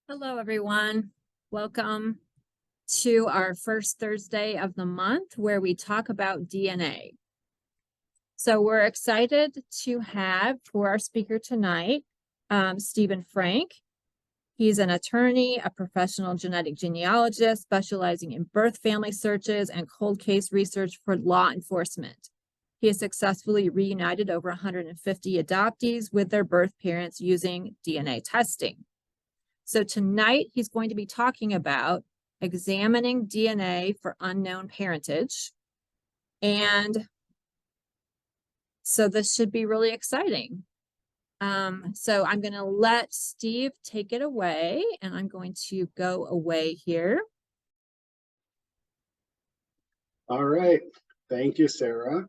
Hello, everyone. Welcome to our first Thursday of the month where we talk about DNA. So we're excited to have for our speaker tonight, Stephen Frank. He's an attorney, a professional genetic genealogist specializing in birth family searches and cold case research for law enforcement. He has successfully reunited over 150 adoptees with their birth parents using DNA testing. So tonight he's going to be talking about examining DNA for unknown parentage. And so this should be really exciting. So I'm going to let Steve take it away, and I'm going to go away here. All right. Thank you, Sarah.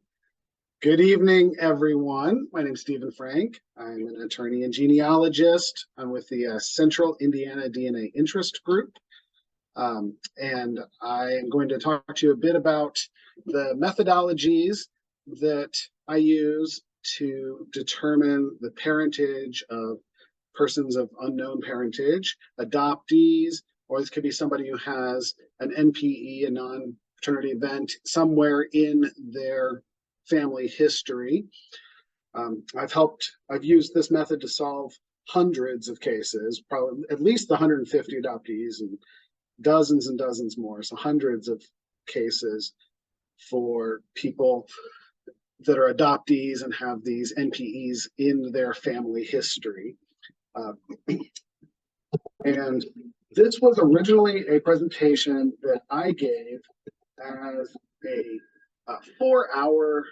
Good evening, everyone. My name is Stephen Frank. I'm an attorney and genealogist. I'm with the Central Indiana DNA Interest Group. And I am going to talk to you a bit about the methodologies that I use to determine the parentage of persons of unknown parentage, adoptees, or this could be somebody who has an NPE, a non-paternity event, somewhere in their family history. I've used this method to solve hundreds of cases, probably at least 150 adoptees and dozens more, so hundreds of cases for people that are adoptees and have these NPEs in their family history. And this was originally a presentation that I gave as a 4-hour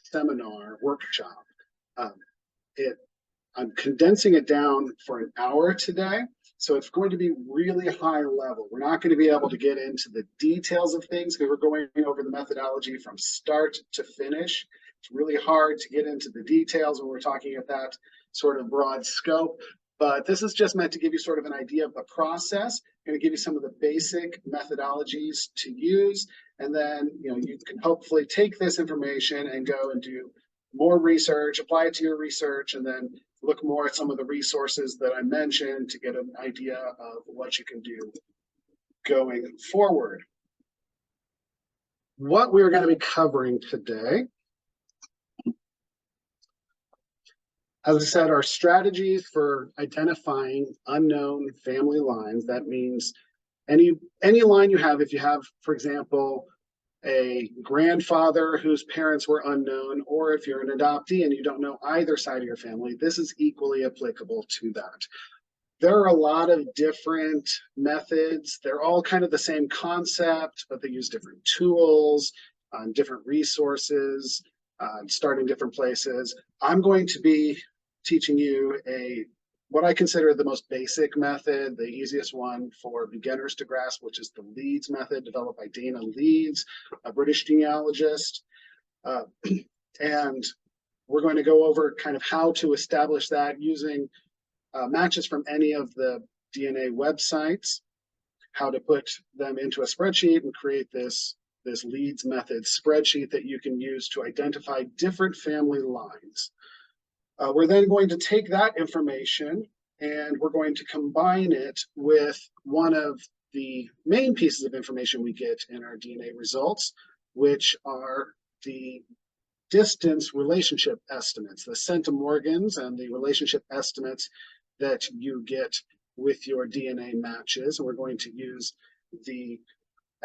seminar workshop. I'm condensing it down for an hour today, so it's going to be really high level. We're not going to be able to get into the details of things because we're going over the methodology from start to finish. It's really hard to get into the details when we're talking at that sort of broad scope, but this is just meant to give you sort of an idea of the process. I'm going to give you some of the basic methodologies to use, and then you can hopefully take this information and go and do more research, apply it to your research, and then look more at some of the resources that I mentioned to get an idea of what you can do going forward. What we're going to be covering today, as I said, are strategies for identifying unknown family lines. That means any line you have, if you have, for example, a grandfather whose parents were unknown, or if you're an adoptee and you don't know either side of your family, this is equally applicable to that. There are a lot of different methods. They're all kind of the same concept, but they use different tools, different resources, starting different places. I'm going to be teaching you what I consider the most basic method, the easiest one for beginners to grasp, which is the Leeds method, developed by Dana Leeds, a British genealogist. And we're going to go over kind of how to establish that using matches from any of the DNA websites, how to put them into a spreadsheet and create this Leeds method spreadsheet that you can use to identify different family lines. We're then going to take that information and we're going to combine it with one of the main pieces of information we get in our DNA results, which are the distance relationship estimates, the centimorgans and the relationship estimates that you get with your DNA matches. And we're going to use the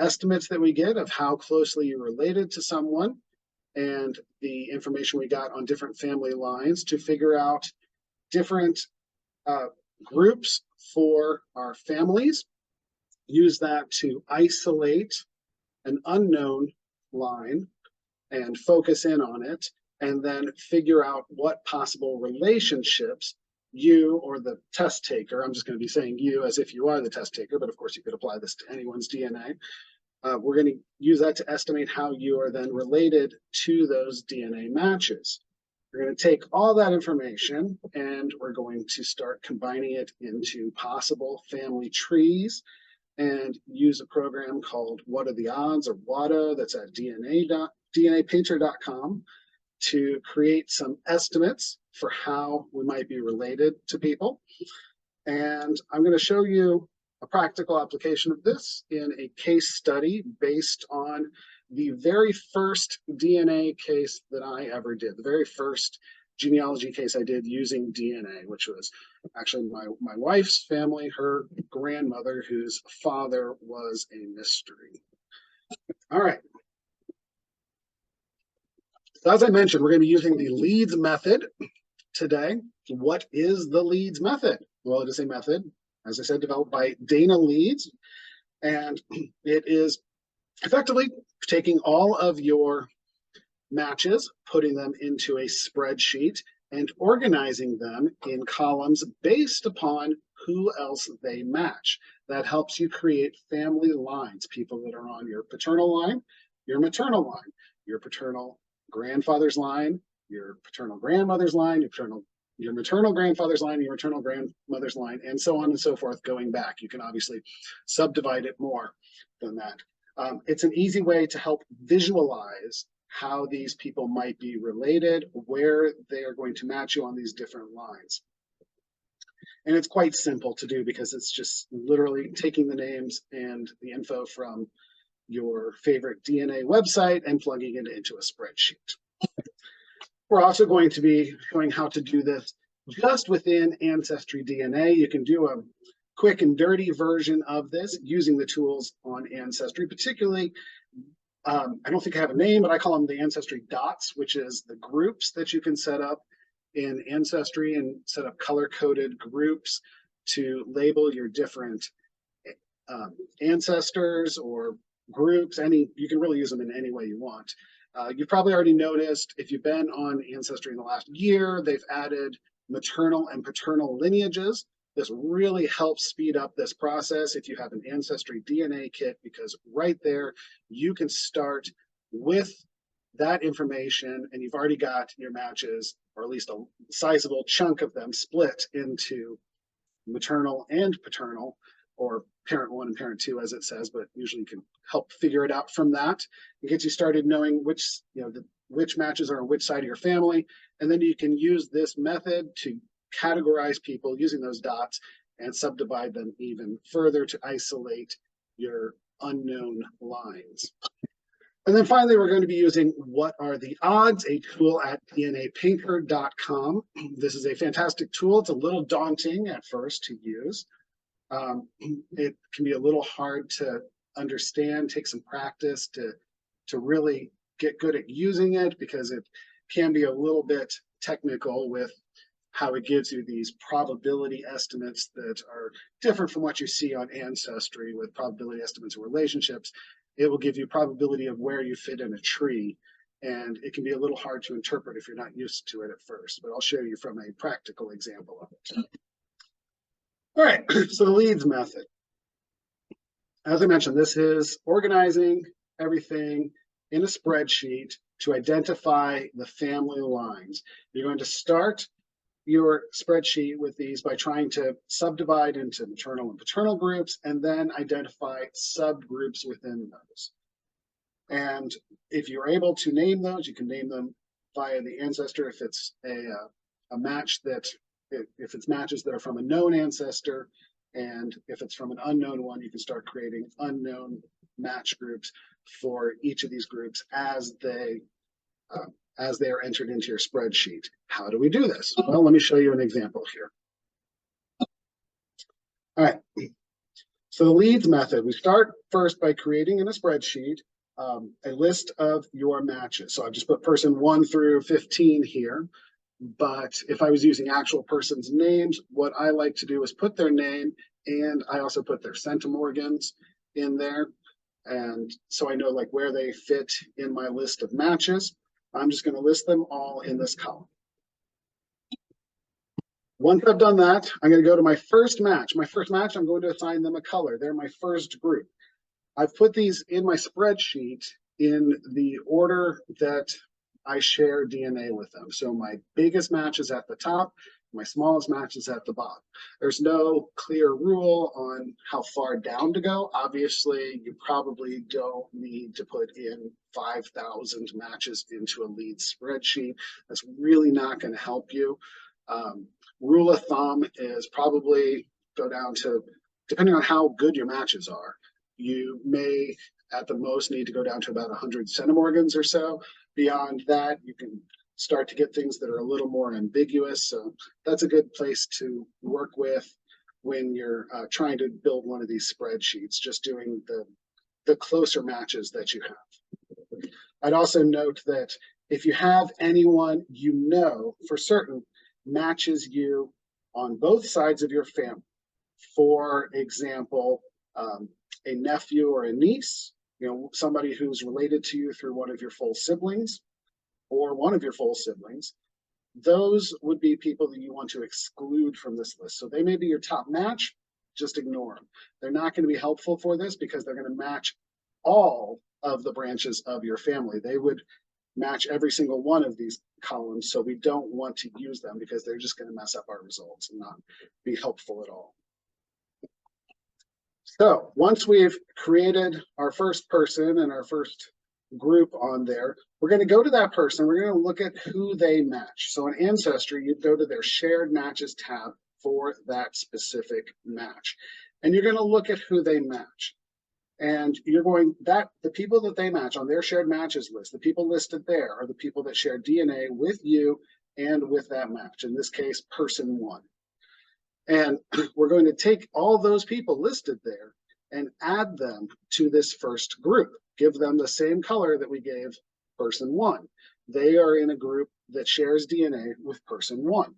estimates that we get of how closely you're related to someone and the information we got on different family lines to figure out different groups for our families, use that to isolate an unknown line and focus in on it, and then figure out what possible relationships you or the test taker, I'm just going to be saying you as if you are the test taker, but of course you could apply this to anyone's DNA. We're going to use that to estimate how you are then related to those DNA matches. We're going to take all that information and we're going to start combining it into possible family trees and use a program called What Are the Odds, or WADO, that's at DNApainter.com, to create some estimates for how we might be related to people. And I'm going to show you a practical application of this in a case study based on the very first DNA case that I ever did, the very first genealogy case I did using DNA, which was actually my wife's family, her grandmother, whose father was a mystery. All right. So as I mentioned, we're going to be using the Leeds method today. What is the Leeds method? Well, it is a method, as I said, developed by Dana Leeds, and it is effectively taking all of your matches, putting them into a spreadsheet, and organizing them in columns based upon who else they match. That helps you create family lines, people that are on your paternal line, your maternal line, your paternal grandfather's line, your paternal grandmother's line, your maternal grandfather's line, your maternal grandmother's line, and so on and so forth going back. You can obviously subdivide it more than that. It's an easy way to help visualize how these people might be related, where they are going to match you on these different lines. And it's quite simple to do because it's just literally taking the names and the info from your favorite DNA website and plugging it into a spreadsheet. We're also going to be showing how to do this just within Ancestry DNA. You can do a quick and dirty version of this using the tools on Ancestry, particularly, I don't think I have a name, but I call them the Ancestry dots, which is the groups that you can set up in Ancestry and set up color-coded groups to label your different ancestors or groups. You can really use them in any way you want. You've probably already noticed, if you've been on Ancestry in the last year, they've added maternal and paternal lineages. This really helps speed up this process if you have an Ancestry DNA kit, because right there you can start with that information and you've already got your matches, or at least a sizable chunk of them, split into maternal and paternal, or parent one and parent two, as it says, but usually you can help figure it out from that. It gets you started knowing which matches are on which side of your family, and then you can use this method to categorize people using those dots and subdivide them even further to isolate your unknown lines. And then finally, we're going to be using What Are the Odds, a tool at DNApainter.com. This is a fantastic tool. It's a little daunting at first to use. It can be a little hard to understand, take some practice to really get good at using it, because it can be a little bit technical with how it gives you these probability estimates that are different from what you see on Ancestry with probability estimates of relationships. It will give you probability of where you fit in a tree, and it can be a little hard to interpret if you're not used to it at first, but I'll show you from a practical example of it. All right, so the Leeds method. As I mentioned, this is organizing everything in a spreadsheet to identify the family lines. You're going to start your spreadsheet with these by trying to subdivide into maternal and paternal groups, and then identify subgroups within those. And if you're able to name those, you can name them via the ancestor if it's a match that, if it's matches that are from a known ancestor, and if it's from an unknown one, you can start creating unknown match groups for each of these groups as they are entered into your spreadsheet. How do we do this? Well, let me show you an example here. All right, so the Leeds method, we start first by creating in a spreadsheet a list of your matches. So I've just put person 1 through 15 here, but if I was using actual person's names, what I like to do is put their name, and I also put their centimorgans in there. And so I know like where they fit in my list of matches. I'm just going to list them all in this column. Once I've done that, I'm going to go to my first match. My first match, I'm going to assign them a color. They're my first group. I've put these in my spreadsheet in the order that I share DNA with them. So my biggest match is at the top, my smallest match is at the bottom. There's no clear rule on how far down to go. Obviously, you probably don't need to put in 5,000 matches into a Leeds spreadsheet. That's really not going to help you. Rule of thumb is probably go down to, depending on how good your matches are, you may at the most need to go down to about 100 centimorgans or so. Beyond that, you can start to get things that are a little more ambiguous. So that's a good place to work with when you're trying to build one of these spreadsheets, just doing the closer matches that you have. I'd also note that if you have anyone you know for certain matches you on both sides of your family, for example, a nephew or a niece, somebody who's related to you through one of your full siblings or one of your full siblings, those would be people that you want to exclude from this list. So they may be your top match, just ignore them. They're not going to be helpful for this because they're going to match all of the branches of your family. They would match every single one of these columns, so we don't want to use them because they're just going to mess up our results and not be helpful at all. So once we've created our first person and our first group on there, we're going to go to that person. We're going to look at who they match. So in Ancestry, you'd go to their Shared Matches tab for that specific match. And you're going to look at who they match. And you're going, the people that they match on their shared matches list, the people listed there are the people that share DNA with you and with that match. In this case, person 1. And we're going to take all those people listed there and add them to this first group. Give them the same color that we gave person 1. They are in a group that shares DNA with person 1.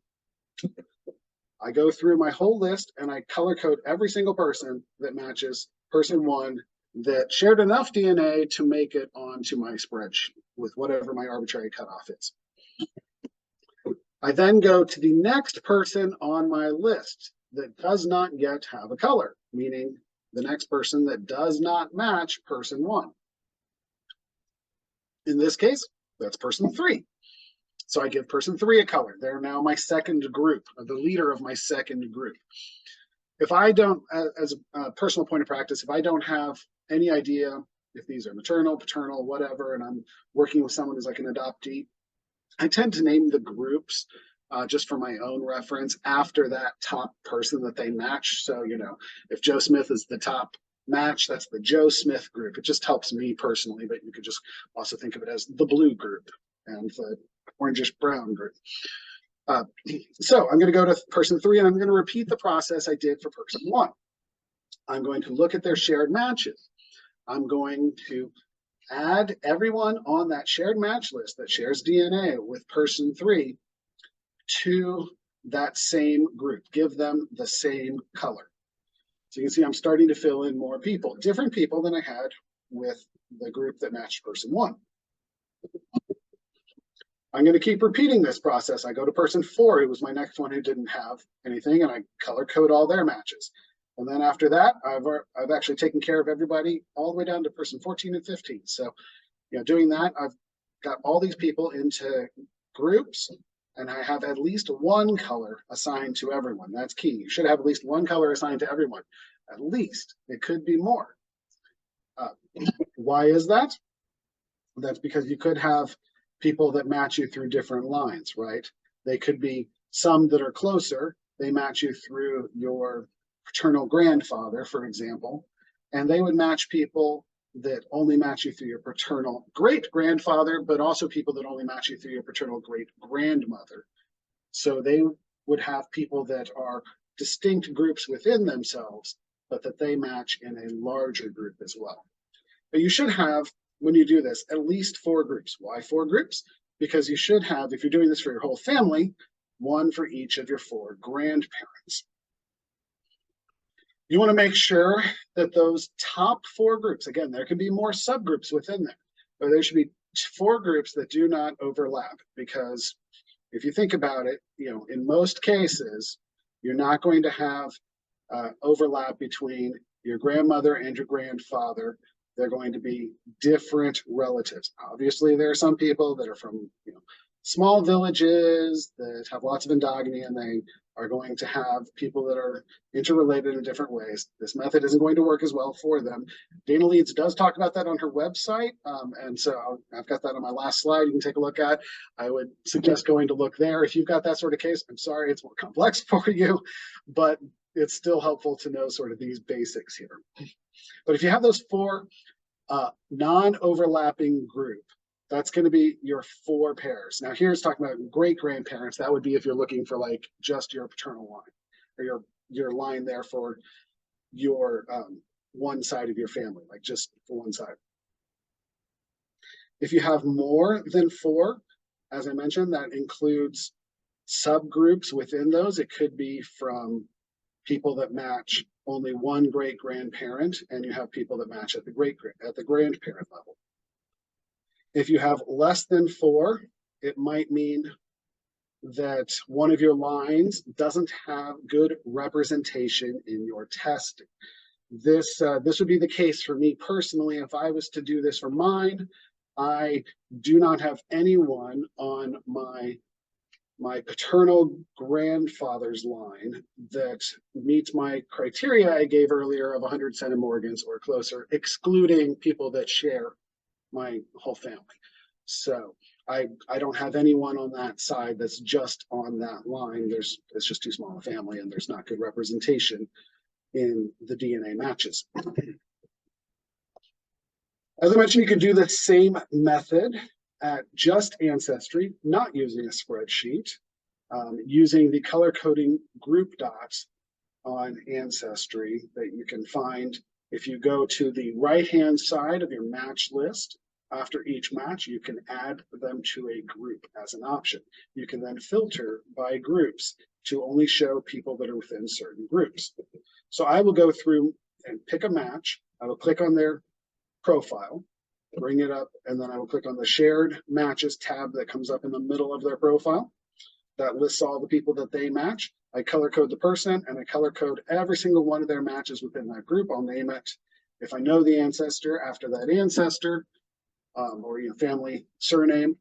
I go through my whole list and I color code every single person that matches person 1 that shared enough DNA to make it onto my spreadsheet with whatever my arbitrary cutoff is. I then go to the next person on my list that does not yet have a color, meaning the next person that does not match person 1. In this case, that's person 3. So I give person 3 a color. They're now my second group, the leader of my second group. If I don't, as a personal point of practice, if I don't have any idea if these are maternal, paternal, whatever, and I'm working with someone who's like an adoptee, I tend to name the groups just for my own reference after that top person that they match. So, if Joe Smith is the top match, that's the Joe Smith group. It just helps me personally, but you could just also think of it as the blue group and the orangish brown group. So I'm going to go to person 3 and I'm going to repeat the process I did for person 1. I'm going to look at their shared matches. I'm going to add everyone on that shared match list that shares DNA with person 3 to that same group. Give them the same color. So you can see I'm starting to fill in more people, different people than I had with the group that matched person 1. I'm going to keep repeating this process. I go to person 4, who was my next one who didn't have anything, and I color code all their matches. And then after that, I've actually taken care of everybody all the way down to person 14 and 15. So, doing that, I've got all these people into groups, and I have at least one color assigned to everyone. That's key. You should have at least one color assigned to everyone. At least. It could be more. Why is that? That's because you could have people that match you through different lines, right? They could be some that are closer. They match you through your paternal grandfather, for example, and they would match people that only match you through your paternal great grandfather, but also people that only match you through your paternal great grandmother. So they would have people that are distinct groups within themselves, but that they match in a larger group as well. But you should have, when you do this, at least 4 groups. Why 4 groups? Because you should have, if you're doing this for your whole family, one for each of your 4 grandparents. You want to make sure that those top 4 groups, again, there can be more subgroups within there, but there should be 4 groups that do not overlap, because if you think about it, in most cases, you're not going to have overlap between your grandmother and your grandfather. They're going to be different relatives. Obviously, there are some people that are from small villages that have lots of endogamy, and they are going to have people that are interrelated in different ways. This method isn't going to work as well for them. Dana Leeds does talk about that on her website, and so I've got that on my last slide you can take a look at. I would suggest going to look there. If you've got that sort of case, I'm sorry, it's more complex for you, but it's still helpful to know sort of these basics here. But if you have those four non-overlapping group, that's going to be your 4 pairs. Now here's talking about great grandparents. That would be if you're looking for like just your paternal line or your line there for your one side of your family, like just for one side. If you have more than 4, as I mentioned, that includes subgroups within those. It could be from people that match only one great grandparent, and you have people that match at the grandparent level. If you have less than 4, it might mean that one of your lines doesn't have good representation in your testing. This would be the case for me personally. If I was to do this for mine, I do not have anyone on my paternal grandfather's line that meets my criteria I gave earlier of 100 Centimorgans or closer, excluding people that share my whole family. So I don't have anyone on that side that's just on that line. It's just too small a family, and there's not good representation in the DNA matches. As I mentioned, you could do the same method at just Ancestry, not using a spreadsheet, using the color coding group dots on Ancestry that you can find if you go to the right-hand side of your match list. After each match, you can add them to a group as an option. You can then filter by groups to only show people that are within certain groups. So I will go through and pick a match. I will click on their profile, bring it up, and then I will click on the shared matches tab that comes up in the middle of their profile. That lists all the people that they match. I color code the person, and I color code every single one of their matches within that group. I'll name it, if I know the ancestor, after that ancestor, or family surname.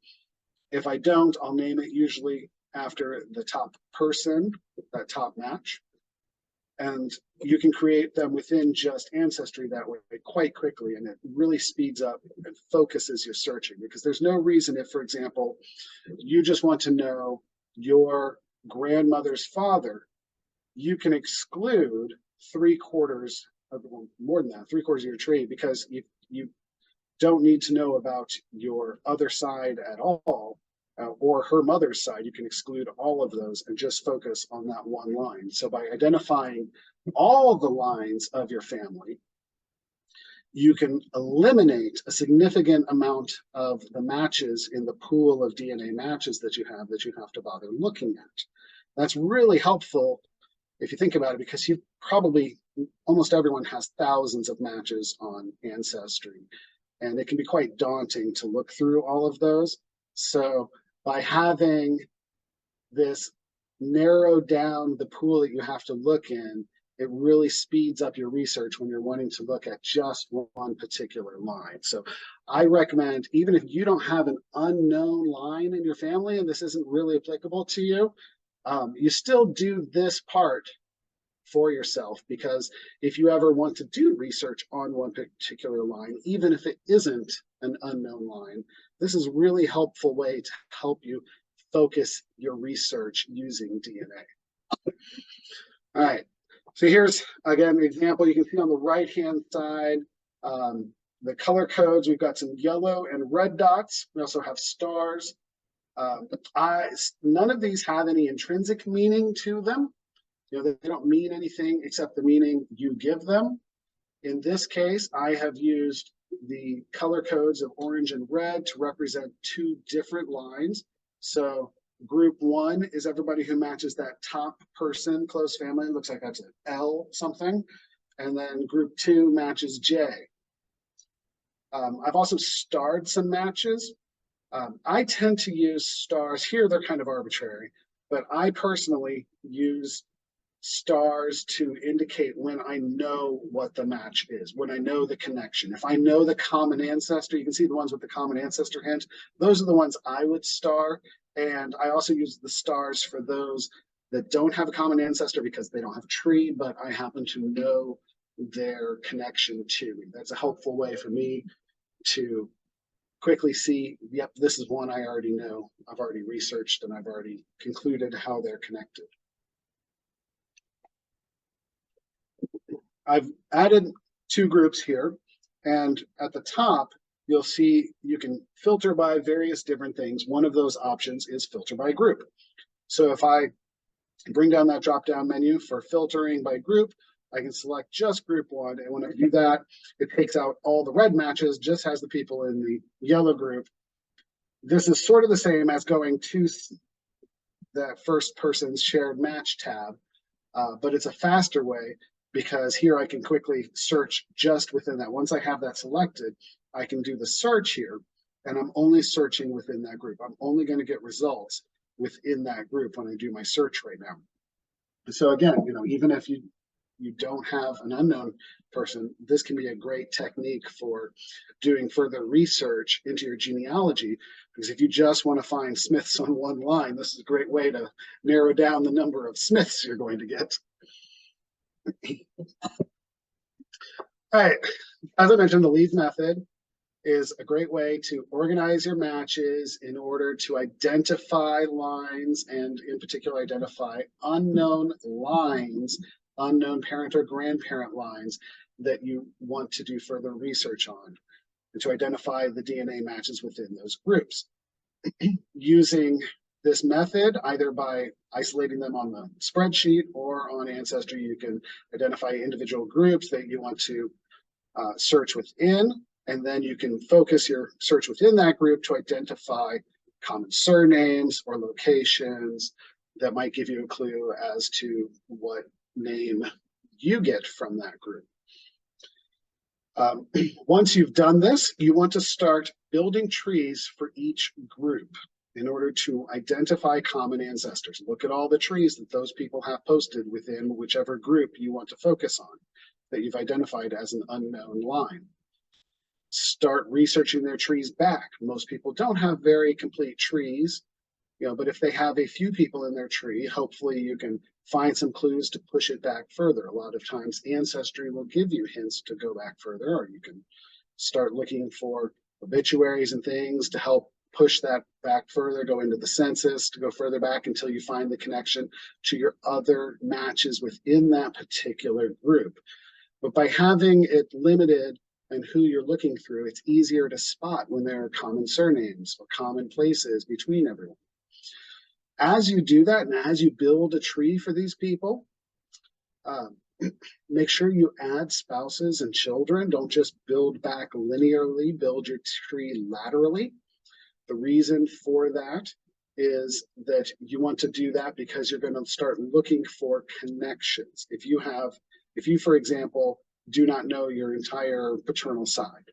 If I don't, I'll name it usually after the top person, that top match. And you can create them within just Ancestry that way quite quickly, and it really speeds up and focuses your searching, because there's no reason if, for example, you just want to know your grandmother's father, you can exclude 3/4 of, well, more than that, 3/4 of your tree, because you don't need to know about your other side at all, or her mother's side. You can exclude all of those and just focus on that one line. So by identifying all the lines of your family, you can eliminate a significant amount of the matches in the pool of DNA matches that you have to bother looking at. That's really helpful if you think about it, because you probably, almost everyone has thousands of matches on Ancestry, and it can be quite daunting to look through all of those. So by having this narrow down the pool that you have to look in, it really speeds up your research when you're wanting to look at just one particular line. So I recommend, even if you don't have an unknown line in your family and this isn't really applicable to you, you still do this part for yourself, because if you ever want to do research on one particular line, even if it isn't an unknown line, this is a really helpful way to help you focus your research using DNA. All right, so here's again an example. You can see on the right hand side the color codes. We've got some yellow and red dots. We also have stars. None of these have any intrinsic meaning to them. They don't mean anything except the meaning you give them. In this case, I have used the color codes of orange and red to represent 2 different lines. So group 1 is everybody who matches that top person, close family. It looks like that's an L something. And then group 2 matches J. I've also starred some matches. I tend to use stars here. They're kind of arbitrary, but I personally use stars to indicate when I know what the match is, when I know the connection. If I know the common ancestor, you can see the ones with the common ancestor hint. Those are the ones I would star. And I also use the stars for those that don't have a common ancestor because they don't have a tree, but I happen to know their connection to. That's a helpful way for me to quickly see, yep, this is one I already know. I've already researched and I've already concluded how they're connected. I've added 2 groups here, and at the top, you'll see you can filter by various different things. One of those options is filter by group. So if I bring down that drop-down menu for filtering by group, I can select just group 1, and when I do that, it takes out all the red matches, just has the people in the yellow group. This is sort of the same as going to the first person's shared match tab, but it's a faster way because here I can quickly search just within that. Once I have that selected, I can do the search here, and I'm only searching within that group. I'm only going to get results within that group when I do my search right now. So again, even if you don't have an unknown person, this can be a great technique for doing further research into your genealogy, because if you just want to find Smiths on one line, this is a great way to narrow down the number of Smiths you're going to get. All right, as I mentioned, the Leeds method is a great way to organize your matches in order to identify lines, and in particular identify unknown lines, unknown parent or grandparent lines that you want to do further research on, and to identify the DNA matches within those groups. Using this method, either by isolating them on the spreadsheet or on Ancestry, you can identify individual groups that you want to search within, and then you can focus your search within that group to identify common surnames or locations that might give you a clue as to what name you get from that group. Once you've done this, you want to start building trees for each group in order to identify common ancestors. Look at all the trees that those people have posted within whichever group you want to focus on that you've identified as an unknown line. Start researching their trees back. Most people don't have very complete trees, but if they have a few people in their tree, hopefully you can find some clues to push it back further. A lot of times Ancestry will give you hints to go back further, or you can start looking for obituaries and things to help push that back further, go into the census to go further back until you find the connection to your other matches within that particular group. But by having it limited and who you're looking through, it's easier to spot when there are common surnames or common places between everyone. As you do that, and as you build a tree for these people, make sure you add spouses and children. Don't just build back linearly, build your tree laterally. The reason for that is that you want to do that because you're going to start looking for connections. If you, for example, do not know your entire paternal side,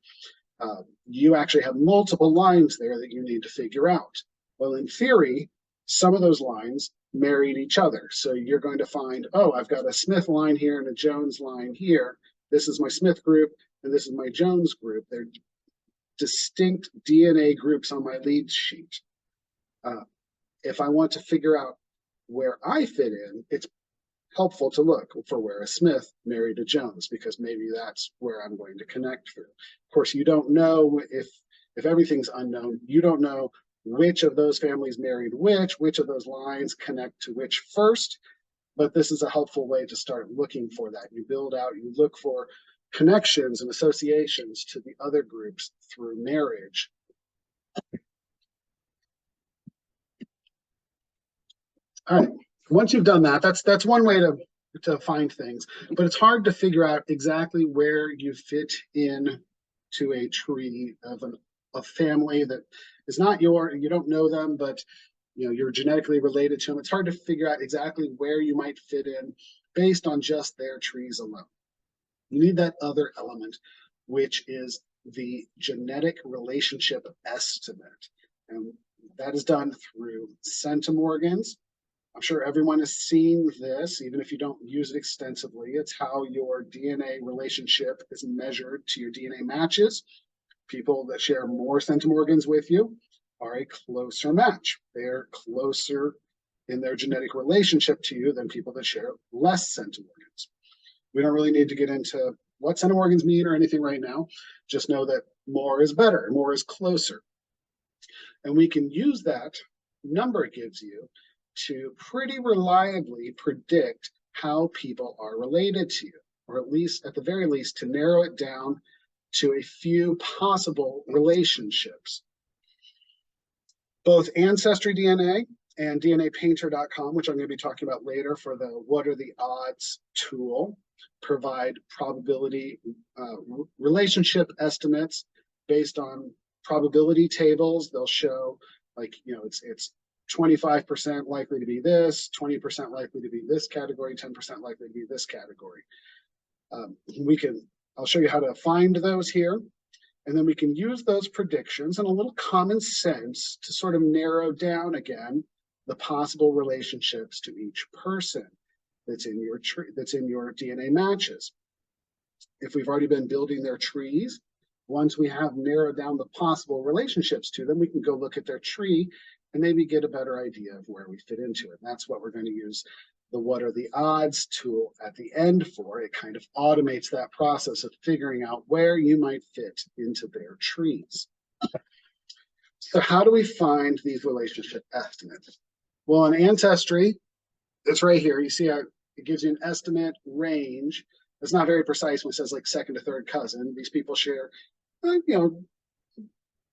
you actually have multiple lines there that you need to figure out. Well, in theory, some of those lines married each other. So you're going to find, oh, I've got a Smith line here and a Jones line here. This is my Smith group, and this is my Jones group. They're distinct DNA groups on my Leeds sheet. If I want to figure out where I fit in, it's helpful to look for where a Smith married a Jones, because maybe that's where I'm going to connect through. Of course, you don't know if everything's unknown, you don't know which of those families married which of those lines connect to which first, but this is a helpful way to start looking for that. You build out, you look for connections and associations to the other groups through marriage. All right, once you've done that, that's one way to find things, but it's hard to figure out exactly where you fit in to a tree of a family that is not you don't know them, but you're genetically related to them. It's hard to figure out exactly where you might fit in based on just their trees alone. You need that other element, which is the genetic relationship estimate. And that is done through centimorgans. I'm sure everyone has seen this, even if you don't use it extensively. It's how your DNA relationship is measured to your DNA matches. People that share more centimorgans with you are a closer match. They're closer in their genetic relationship to you than people that share less centimorgans. We don't really need to get into what centimorgans mean or anything right now. Just know that more is better, more is closer. And we can use that number it gives you to pretty reliably predict how people are related to you. or at the very least, to narrow it down to a few possible relationships. Both Ancestry DNA and DNApainter.com, which I'm going to be talking about later for the What Are the Odds tool, provide probability relationship estimates based on probability tables. They'll show, like, it's 25% likely to be this, 20% likely to be this category, 10% likely to be this category. I'll show you how to find those here. And then we can use those predictions and a little common sense to sort of narrow down again the possible relationships to each person that's in your tree, that's in your DNA matches. If we've already been building their trees, once we have narrowed down the possible relationships to them, we can go look at their tree and maybe get a better idea of where we fit into it. And that's what we're going to use the What Are the Odds tool at the end for. It kind of automates that process of figuring out where you might fit into their trees. So how do we find these relationship estimates? Well, in Ancestry, it's right here. You see how it gives you an estimate range. It's not very precise when it says like second to third cousin. These people share,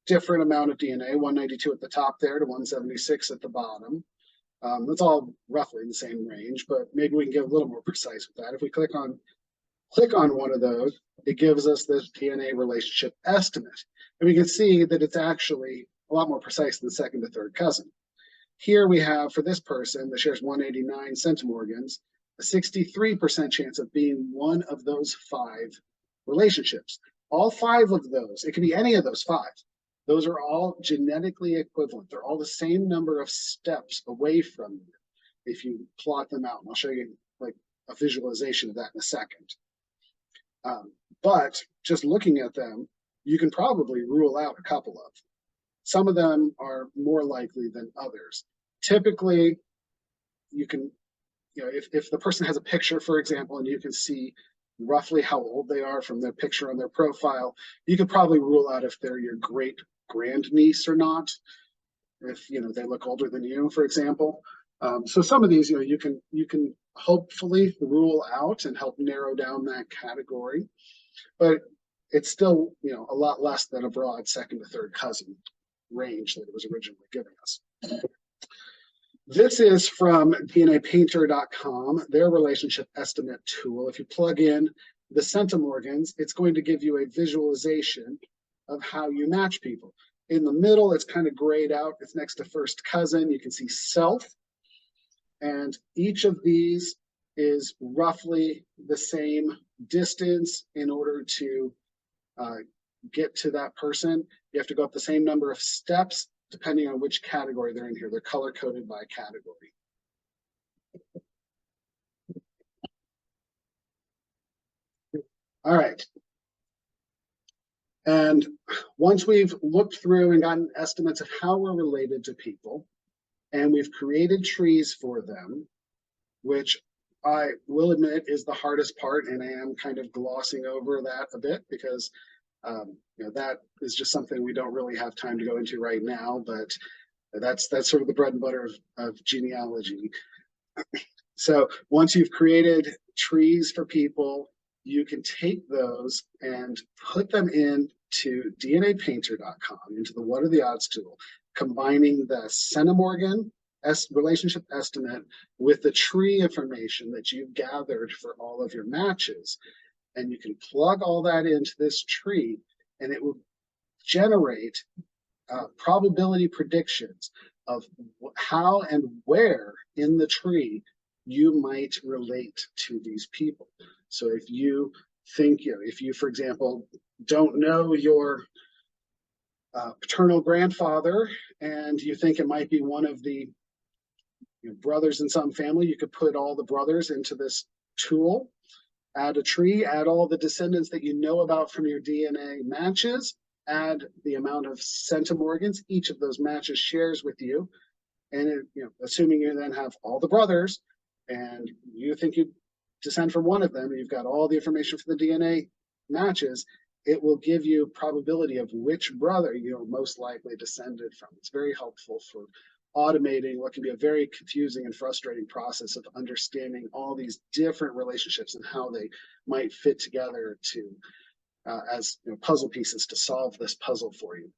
different amount of DNA, 192 at the top there to 176 at the bottom. That's all roughly in the same range, but maybe we can get a little more precise with that. If we click on one of those, it gives us this DNA relationship estimate. And we can see that it's actually a lot more precise than second to third cousin. Here we have, for this person that shares 189 centimorgans, a 63% chance of being one of those 5 relationships. All 5 of those, it can be any of those 5. Those are all genetically equivalent. They're all the same number of steps away from you if you plot them out. And I'll show you like a visualization of that in a second. But just looking at them, you can probably rule out a couple of them. Some of them are more likely than others. Typically, you can, if the person has a picture, for example, and you can see roughly how old they are from their picture on their profile, you could probably rule out if they're your great grandniece or not, if they look older than you, for example. So some of these, you can hopefully rule out and help narrow down that category, but it's still a lot less than a broad second to third cousin range that it was originally giving us. This is from DNApainter.com, their relationship estimate tool. If you plug in the Centimorgans, it's going to give you a visualization of how you match people. In the middle, it's kind of grayed out. It's next to first cousin. You can see self. And each of these is roughly the same distance in order to get to that person. You have to go up the same number of steps depending on which category they're in here. They're color-coded by category. All right. And once we've looked through and gotten estimates of how we're related to people, and we've created trees for them, which I will admit is the hardest part, and I am kind of glossing over that a bit because that is just something we don't really have time to go into right now, but that's sort of the bread and butter of genealogy. So once you've created trees for people, you can take those and put them into DNApainter.com, into the What Are the Odds tool, combining the Centimorgan relationship estimate with the tree information that you've gathered for all of your matches. And you can plug all that into this tree, and it will generate probability predictions of how and where in the tree you might relate to these people. So if you think, if you, for example, don't know your paternal grandfather and you think it might be one of the brothers in some family, you could put all the brothers into this tool, add a tree, add all the descendants that you know about from your DNA matches, add the amount of centimorgans each of those matches shares with you, and assuming you then have all the brothers and you think you descend from one of them, and you've got all the information for the DNA matches, it will give you probability of which brother you're most likely descended from. It's very helpful for automating what can be a very confusing and frustrating process of understanding all these different relationships and how they might fit together to as puzzle pieces to solve this puzzle for you.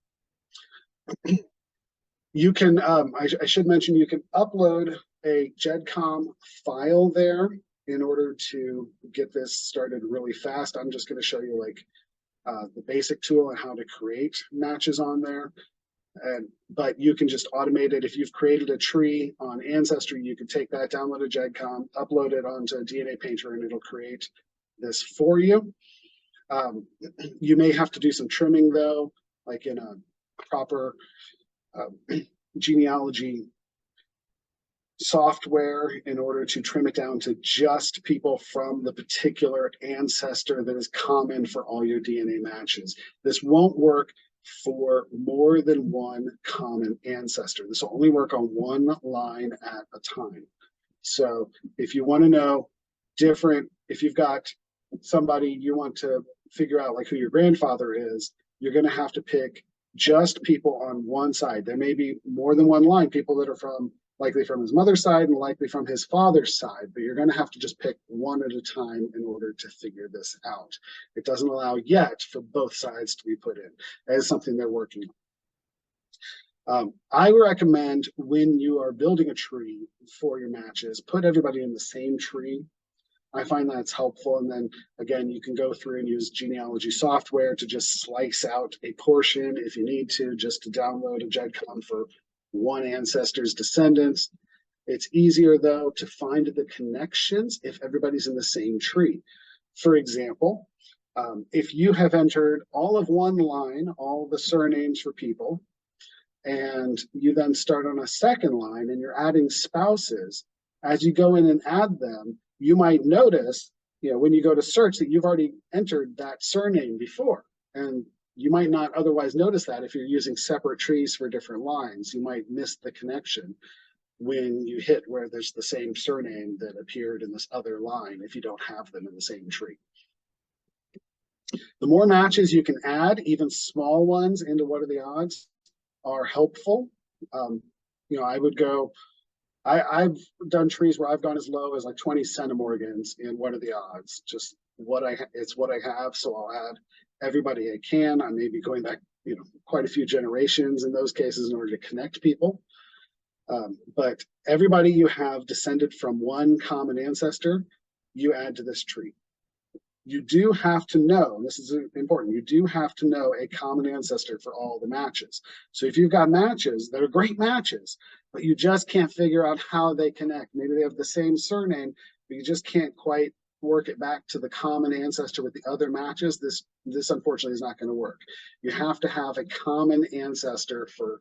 You can, I should mention, you can upload a GEDCOM file there in order to get this started really fast. I'm just going to show you like the basic tool and how to create matches on there. But you can just automate it. If you've created a tree on Ancestry, you can take that, download a GEDCOM, upload it onto DNA Painter, and it'll create this for you. You may have to do some trimming though, like in a proper genealogy software in order to trim it down to just people from the particular ancestor that is common for all your DNA matches. This won't work for more than one common ancestor. This will only work on one line at a time. So if you want to know if you've got somebody you want to figure out like who your grandfather is, you're going to have to pick just people on one side. There may be more than one line, people that are likely from his mother's side and likely from his father's side, but you're going to have to just pick one at a time in order to figure this out. It doesn't allow yet for both sides to be put in. That is something they're working on. I recommend when you are building a tree for your matches, put everybody in the same tree. I find that's helpful. And then again, you can go through and use genealogy software to just slice out a portion if you need to, just to download a GEDCOM for one ancestor's descendants. It's easier though to find the connections if everybody's in the same tree. For example, if you have entered all of one line, all the surnames for people, and you then start on a second line and you're adding spouses, as you go in and add them, you might notice, when you go to search that you've already entered that surname before. And you might not otherwise notice that if you're using separate trees for different lines. You might miss the connection when you hit where there's the same surname that appeared in this other line if you don't have them in the same tree. The more matches you can add, even small ones, into What Are the Odds are helpful. I would go, I've done trees where I've gone as low as like 20 centimorgans in What Are the Odds. Just it's what I have, so I'll add everybody I can. I may be going back, quite a few generations in those cases in order to connect people. But everybody you have descended from one common ancestor, you add to this tree. You do have to know, this is important, you do have to know a common ancestor for all the matches. So if you've got matches that are great matches, but you just can't figure out how they connect, maybe they have the same surname, but you just can't quite work it back to the common ancestor with the other matches, this unfortunately is not going to work. You have to have a common ancestor for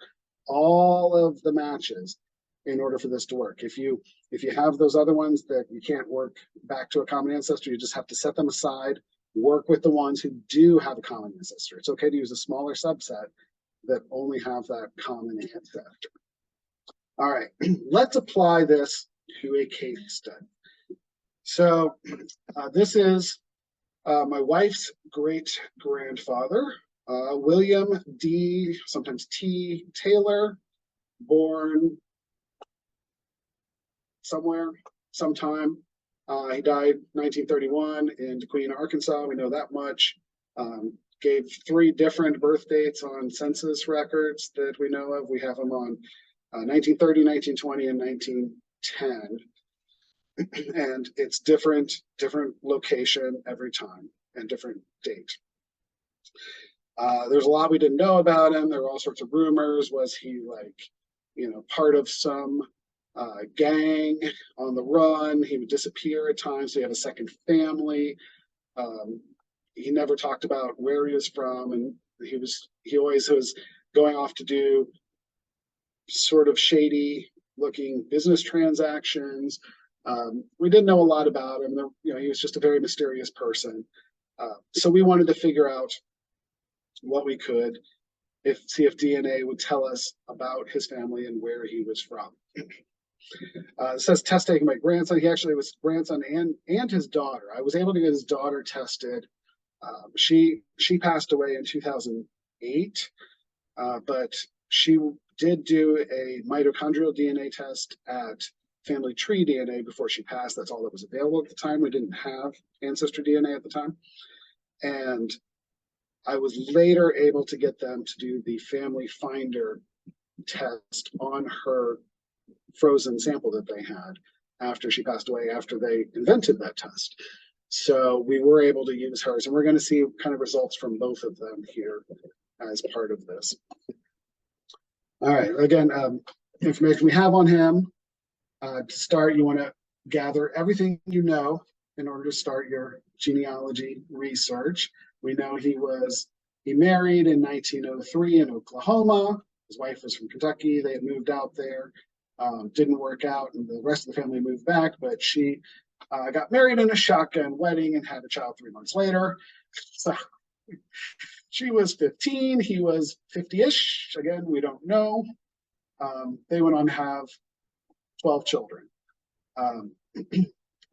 all of the matches in order for this to work. If you have those other ones that you can't work back to a common ancestor, you just have to set them aside, work with the ones who do have a common ancestor. It's okay to use a smaller subset that only have that common ancestor. All right, let's apply this to a case study. So this is my wife's great-grandfather, William D., sometimes T. Taylor, born sometime. He died 1931 in DeQueen, Arkansas. We know that much. Gave 3 different birth dates on census records that we know of. We have him on 1930, 1920, and 1910. And it's different location every time and different date. There's a lot we didn't know about him. There were all sorts of rumors. Was he part of some gang on the run? He would disappear at times. So he had a second family. He never talked about where he was from, and he always was going off to do sort of shady looking business transactions. We didn't know a lot about him. He was just a very mysterious person. So we wanted to figure out what we could, see if DNA would tell us about his family and where he was from. It says test taken by grandson. He actually was grandson and his daughter. I was able to get his daughter tested. She passed away in 2008, but she did do a mitochondrial DNA test at Family Tree DNA before she passed. That's all that was available at the time. We didn't have ancestry DNA at the time. And I was later able to get them to do the Family Finder test on her frozen sample that they had after she passed away, after they invented that test. So we were able to use hers, and we're going to see kind of results from both of them here as part of this. All right, again, information we have on him. To start, you want to gather everything you know in order to start your genealogy research. We know he married in 1903 in Oklahoma. His wife was from Kentucky. They had moved out there. Didn't work out, and the rest of the family moved back, but she got married in a shotgun wedding and had a child 3 months later. So she was 15, he was 50-ish. Again, we don't know. They went on to have 12 children.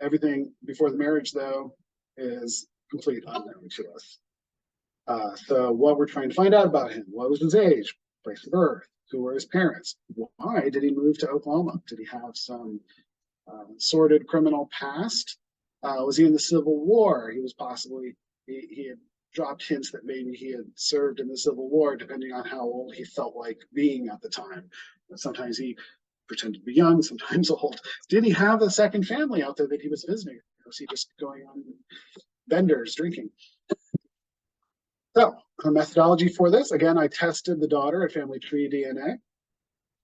Everything before the marriage, though, is complete unknown to us. So what we're trying to find out about him: what was his age, place of birth, who were his parents, why did he move to Oklahoma? Did he have some sordid criminal past? Was he in the Civil War? He was possibly, he had dropped hints that maybe he had served in the Civil War, depending on how old he felt like being at the time. Sometimes he pretended to be young, sometimes old. Did he have a second family out there that he was visiting? Or was he just going on benders, drinking? So, a methodology for this: again, I tested the daughter at Family Tree DNA,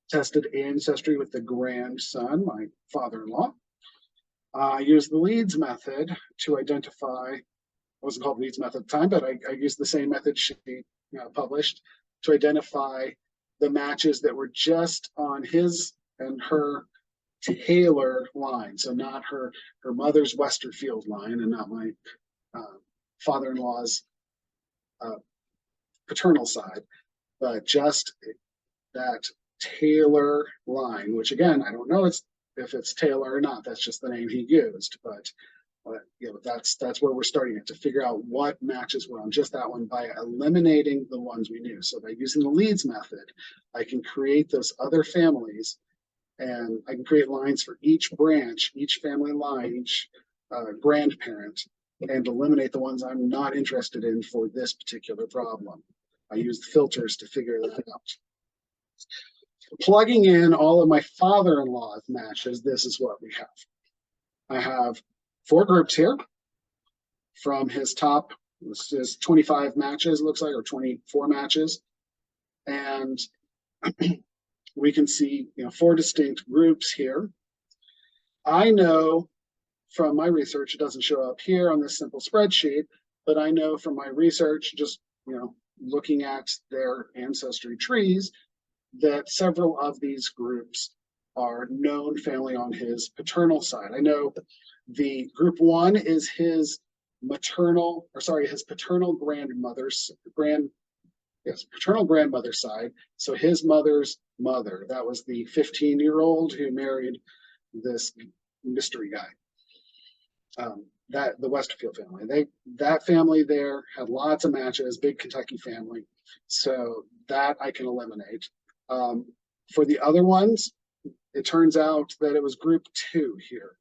tested ancestry with the grandson, my father-in-law. I used the Leeds method to identify, it wasn't called Leeds method at the time, but I used the same method she published to identify the matches that were just on his and her Taylor line. So not her mother's Westerfield line, and not my father-in-law's paternal side, but just that Taylor line, which again, I don't know if it's Taylor or not. That's just the name he used, but you know, that's where we're starting it, to figure out what matches were on just that one by eliminating the ones we knew. So by using the Leeds method, I can create those other families, and I can create lines for each branch, each family line, each grandparent, and eliminate the ones I'm not interested in for this particular problem. I used filters to figure that out. Plugging in all of my father-in-law's matches, this is what we have. I have 4 groups here. From his top, this is 25 matches, looks like, or 24 matches. And we can see, 4 distinct groups here. I know from my research, it doesn't show up here on this simple spreadsheet, but I know from my research, just, looking at their ancestry trees, that several of these groups are known family on his paternal side. I know the group 1 is his paternal grandmother's paternal grandmother's side. So his mother's mother, that was the 15-year-old who married this mystery guy. That the Westerfield family. That family there had lots of matches, big Kentucky family. So that I can eliminate. For the other ones, it turns out that it was group 2 here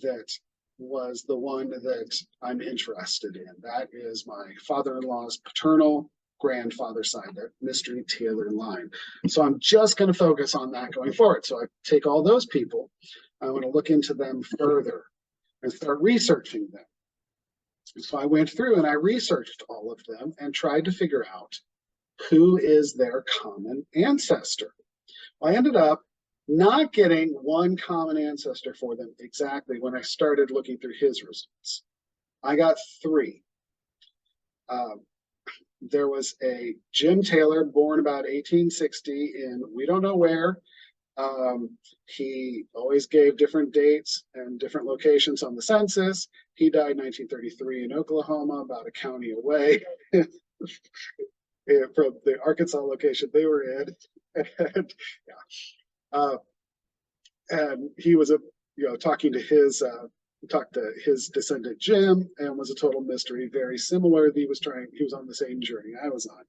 that was the one that I'm interested in. That is my father-in-law's paternal grandfather side, that mystery Taylor line. So I'm just going to focus on that going forward. So I take all those people, I'm going to look into them further and start researching them. So I went through and I researched all of them and tried to figure out who is their common ancestor. Well, I ended up not getting one common ancestor for them exactly when I started looking through his results. I got 3. There was a Jim Taylor, born about 1860 in we don't know where. He always gave different dates and different locations on the census. He died 1933 in Oklahoma, about a county away from the Arkansas location they were in. And, and he was talking to his descendant Jim, and was a total mystery, very similar. He was on the same journey I was on.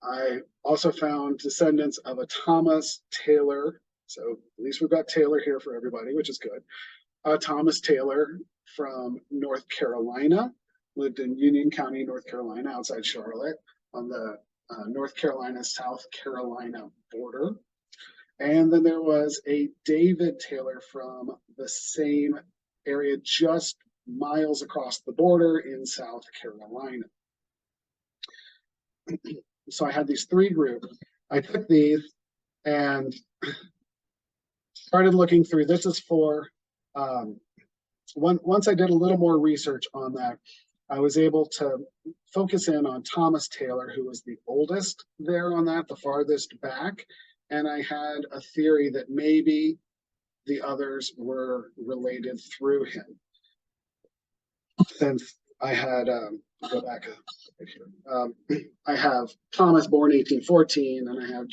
I also found descendants of a Thomas Taylor. So at least we've got Taylor here for everybody, which is good. Thomas Taylor from North Carolina, lived in Union County, North Carolina, outside Charlotte, on the North Carolina, South Carolina border. And then there was a David Taylor from the same area, just miles across the border in South Carolina. So I had these three groups. I took these and started looking through. This is for, once I did a little more research on that, I was able to focus in on Thomas Taylor, who was the oldest there on that, the farthest back. And I had a theory that maybe the others were related through him. Since I had, go back a here. I have Thomas born 1814, and I have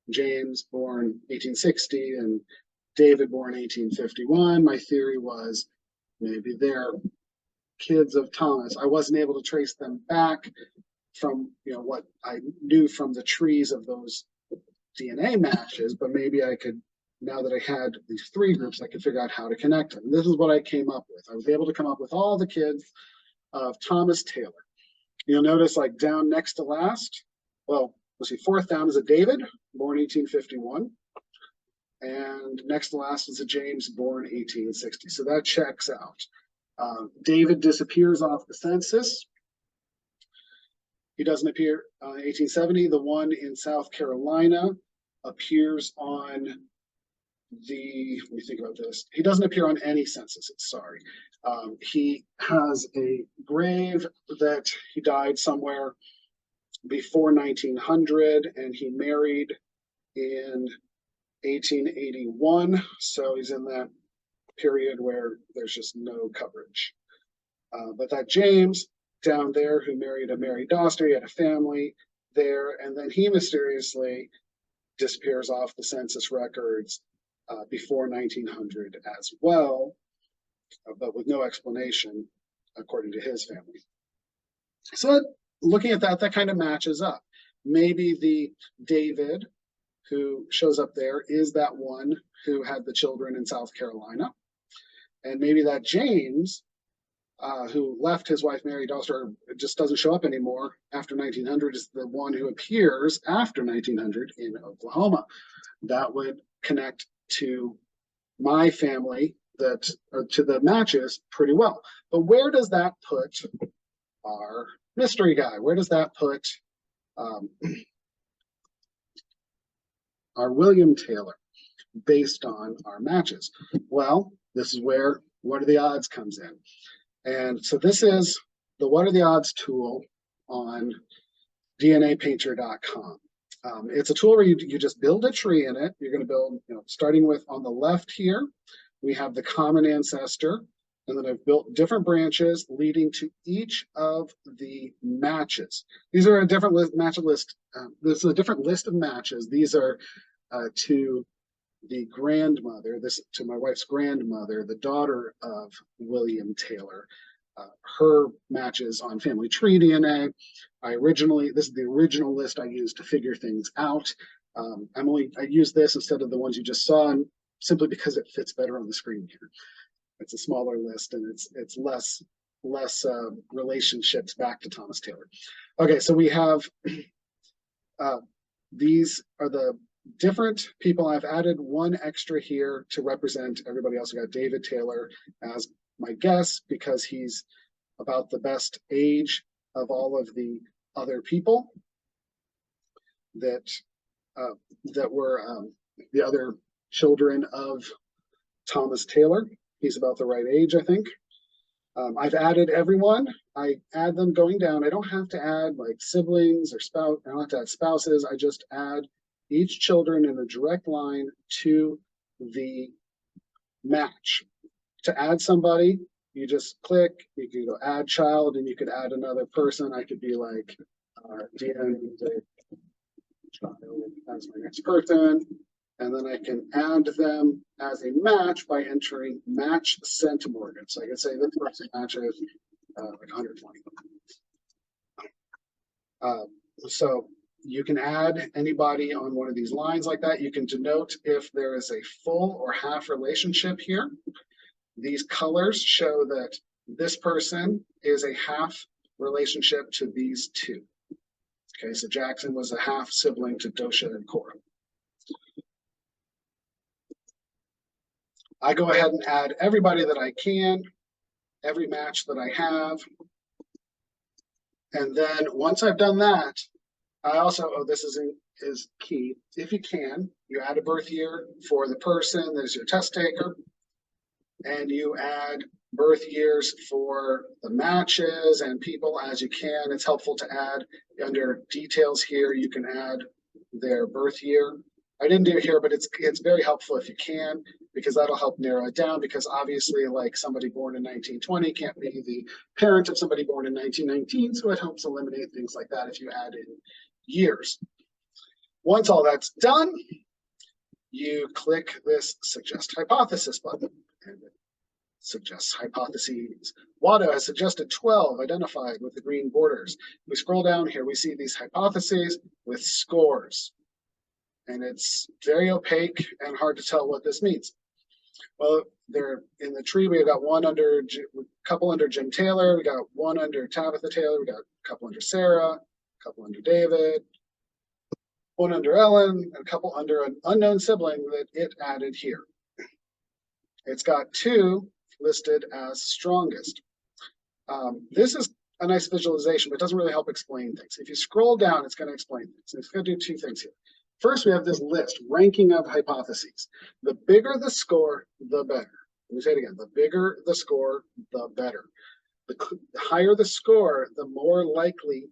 James born 1860, and David born 1851. My theory was maybe they're kids of Thomas. I wasn't able to trace them back from, you know, what I knew from the trees of those DNA matches, but maybe I could, now that I had these three groups, I could figure out how to connect them. This is what I came up with. I was able to come up with all the kids of Thomas Taylor. You'll notice, like, down next to last, well, let's see, fourth down is a David, born 1851. And next to last is a James, born 1860. So that checks out. David disappears off the census. He doesn't appear in 1870. The one in South Carolina appears on the, let me think about this. He doesn't appear on any censuses, sorry. He has a grave that he died somewhere before 1900, and he married in 1881. So he's in that period where there's just no coverage. But that James down there, who married a Mary Doster, he had a family there, and then he mysteriously disappears off the census records before 1900 as well, but with no explanation according to his family. So looking at that, that kind of matches up. Maybe the David who shows up there is that one who had the children in South Carolina. And maybe that James, who left his wife Mary Doster, just doesn't show up anymore after 1900, is the one who appears after 1900 in Oklahoma. That would connect to my family, that, or to the matches, pretty well. But where does that put our mystery guy? Where does that put our William Taylor based on our matches? Well, this is where what are the odds comes in. And so this is the what are the odds tool on DNApainter.com. It's a tool where you just build a tree in it. You're going to build, you know, starting with on the left here, we have the common ancestor, and then I've built different branches leading to each of the matches. These are a different match list. This is a different list of matches. These are to the grandmother, this to my wife's grandmother, the daughter of William Taylor. Her matches on family tree DNA. This is the original list I used to figure things out. I use this instead of the ones you just saw, and simply because it fits better on the screen here. It's a smaller list, and it's less relationships back to Thomas Taylor. Okay, so we have these are the different people. I've added one extra here to represent everybody else. We got David Taylor as my guess because he's about the best age of all of the other people that were the other children of Thomas Taylor. He's about the right age, I think. I've added everyone. I add them going down. I don't have to add like siblings or spouse. I don't have to add spouses. I just add each children in a direct line to the match. To add somebody, you just click, you can go add child, and you could add another person. I could be like, Deanna as my next person, and then I can add them as a match by entering match Centimorgan. So I can say this person matches like 120. So you can add anybody on one of these lines like that. You can denote if there is a full or half relationship here. These colors show that this person is a half relationship to these two. Okay, so Jackson was a half sibling to Dosha and Cora. I go ahead and add everybody that I can, every match that I have. And then once I've done that, I also, this is key. If you can, you add a birth year for the person that is your test taker, and you add birth years for the matches and people as you can. It's helpful to add under details here. You can add their birth year. I didn't do it here, but it's very helpful if you can, because that'll help narrow it down, because obviously like somebody born in 1920 can't be the parent of somebody born in 1919. So it helps eliminate things like that if you add in years. Once all that's done, you click this suggest hypothesis button, and it suggests hypotheses. Watto has suggested 12 identified with the green borders. We scroll down here, we see these hypotheses with scores. And it's very opaque and hard to tell what this means. Well, they're in the tree. We got one under, a couple under Jim Taylor. We got one under Tabitha Taylor. We got a couple under Sarah, a couple under David, one under Ellen, and a couple under an unknown sibling that it added here. It's got 2 listed as strongest. This is a nice visualization, but it doesn't really help explain things. If you scroll down, it's going to explain things. It's going to do 2 things here. First, we have this list, ranking of hypotheses. The bigger the score, the better. Let me say it again. The bigger the score, the better. The higher the score, the more likely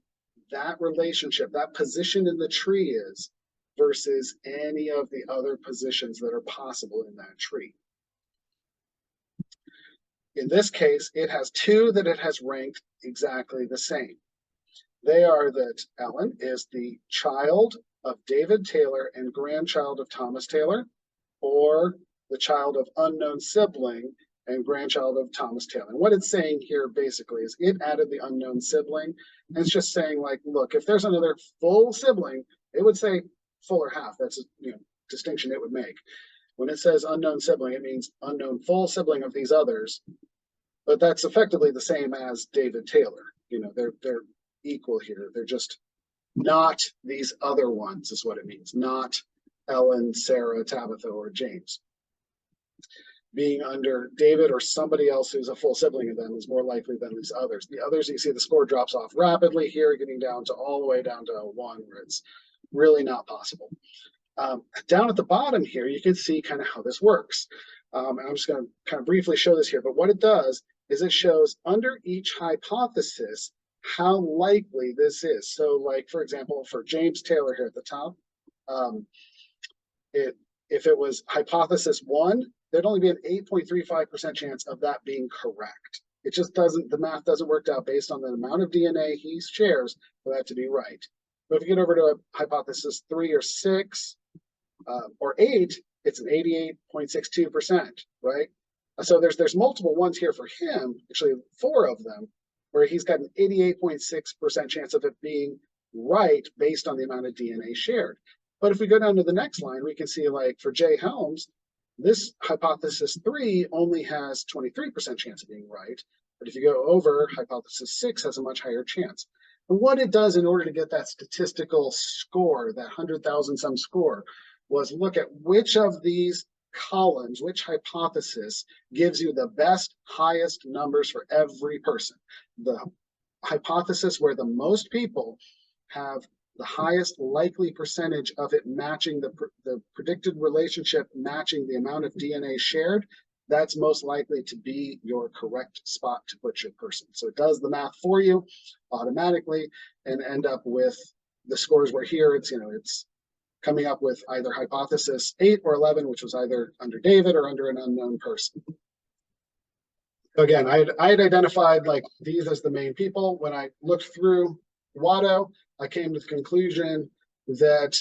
that relationship, that position in the tree is versus any of the other positions that are possible in that tree. In this case, it has 2 that it has ranked exactly the same. They are that Ellen is the child of David Taylor and grandchild of Thomas Taylor, or the child of unknown sibling and grandchild of Thomas Taylor. And what it's saying here basically is it added the unknown sibling, and it's just saying like, look, if there's another full sibling, it would say full or half. That's a distinction it would make. When it says unknown sibling, it means unknown full sibling of these others, but that's effectively the same as David Taylor. They're equal here. They're just not these other ones is what it means, not Ellen, Sarah, Tabitha, or James. Being under David or somebody else who's a full sibling of them is more likely than these others. The others, you see the score drops off rapidly here, getting down to all the way down to 1, where it's really not possible. Down at the bottom here, you can see kind of how this works. And I'm just going to kind of briefly show this here, but what it does is it shows under each hypothesis how likely this is. So like, for example, for James Taylor here at the top, if it was hypothesis 1, there'd only be an 8.35% chance of that being correct. It just doesn't, the math doesn't work out based on the amount of DNA he shares for that to be right. But if you get over to a hypothesis 3 or 6 or 8, it's an 88.62%, right? So there's multiple ones here for him, actually 4 of them, where he's got an 88.6% chance of it being right based on the amount of DNA shared. But if we go down to the next line, we can see like for Jay Helms, this hypothesis 3 only has 23% chance of being right. But if you go over, hypothesis 6 has a much higher chance. And what it does in order to get that statistical score, that 100,000 some score, was look at which of these columns, which hypothesis gives you the best, highest numbers for every person. The hypothesis where the most people have the highest likely percentage of it matching the predicted relationship, matching the amount of DNA shared, that's most likely to be your correct spot to put your person. So it does the math for you automatically and end up with the scores where here it's, it's coming up with either hypothesis 8 or 11, which was either under David or under an unknown person. Again, I had identified like these as the main people. When I looked through Watto, I came to the conclusion that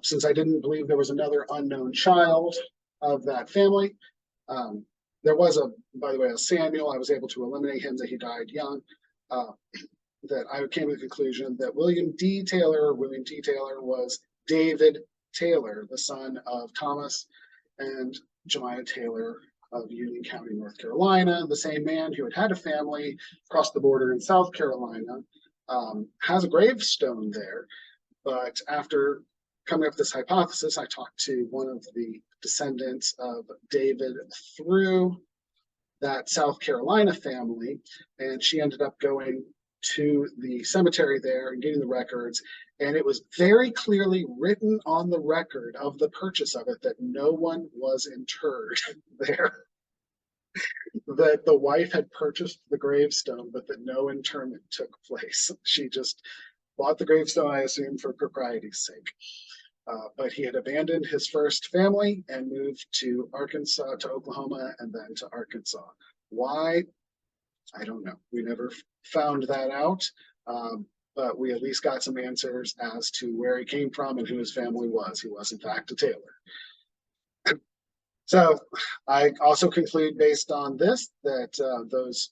since I didn't believe there was another unknown child of that family, there was by the way, a Samuel. I was able to eliminate him, that he died young. that I came to the conclusion that William D. Taylor was David Taylor, the son of Thomas and Jemiah Taylor of Union County, North Carolina. The same man who had a family across the border in South Carolina, has a gravestone there. But after coming up with this hypothesis, I talked to one of the descendants of David through that South Carolina family, and she ended up going to the cemetery there and getting the records. And it was very clearly written on the record of the purchase of it that no one was interred there. That the wife had purchased the gravestone, but that no interment took place. She just bought the gravestone, I assume, for propriety's sake. But he had abandoned his first family and moved to Arkansas, to Oklahoma, and then to Arkansas. Why? I don't know. We never found that out, but we at least got some answers as to where he came from and who his family was. He was, in fact, a Taylor. So I also conclude based on this that those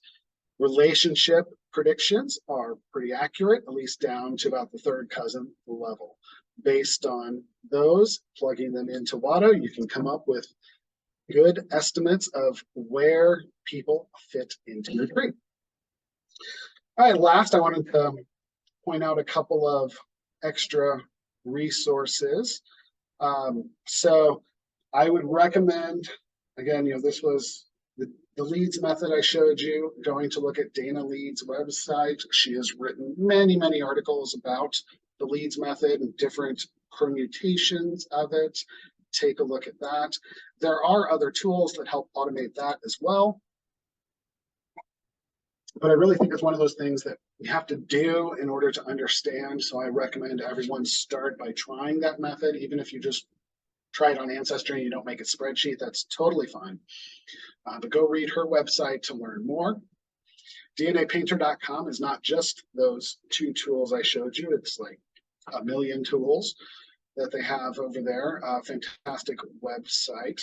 relationship predictions are pretty accurate, at least down to about the third cousin level. Based on those, plugging them into Watto, you can come up with good estimates of where people fit into your tree. All right, last I wanted to point out a couple of extra resources. So I would recommend, again, this was the Leeds method I showed you, going to look at Dana Leeds' website. She has written many, many articles about the Leeds method and different permutations of it. Take a look at that. There are other tools that help automate that as well. But I really think it's one of those things that you have to do in order to understand. So I recommend everyone start by trying that method. Even if you just try it on Ancestry and you don't make a spreadsheet, that's totally fine. But go read her website to learn more. DNApainter.com is not just those two tools I showed you. It's like a million tools that they have over there. Fantastic website.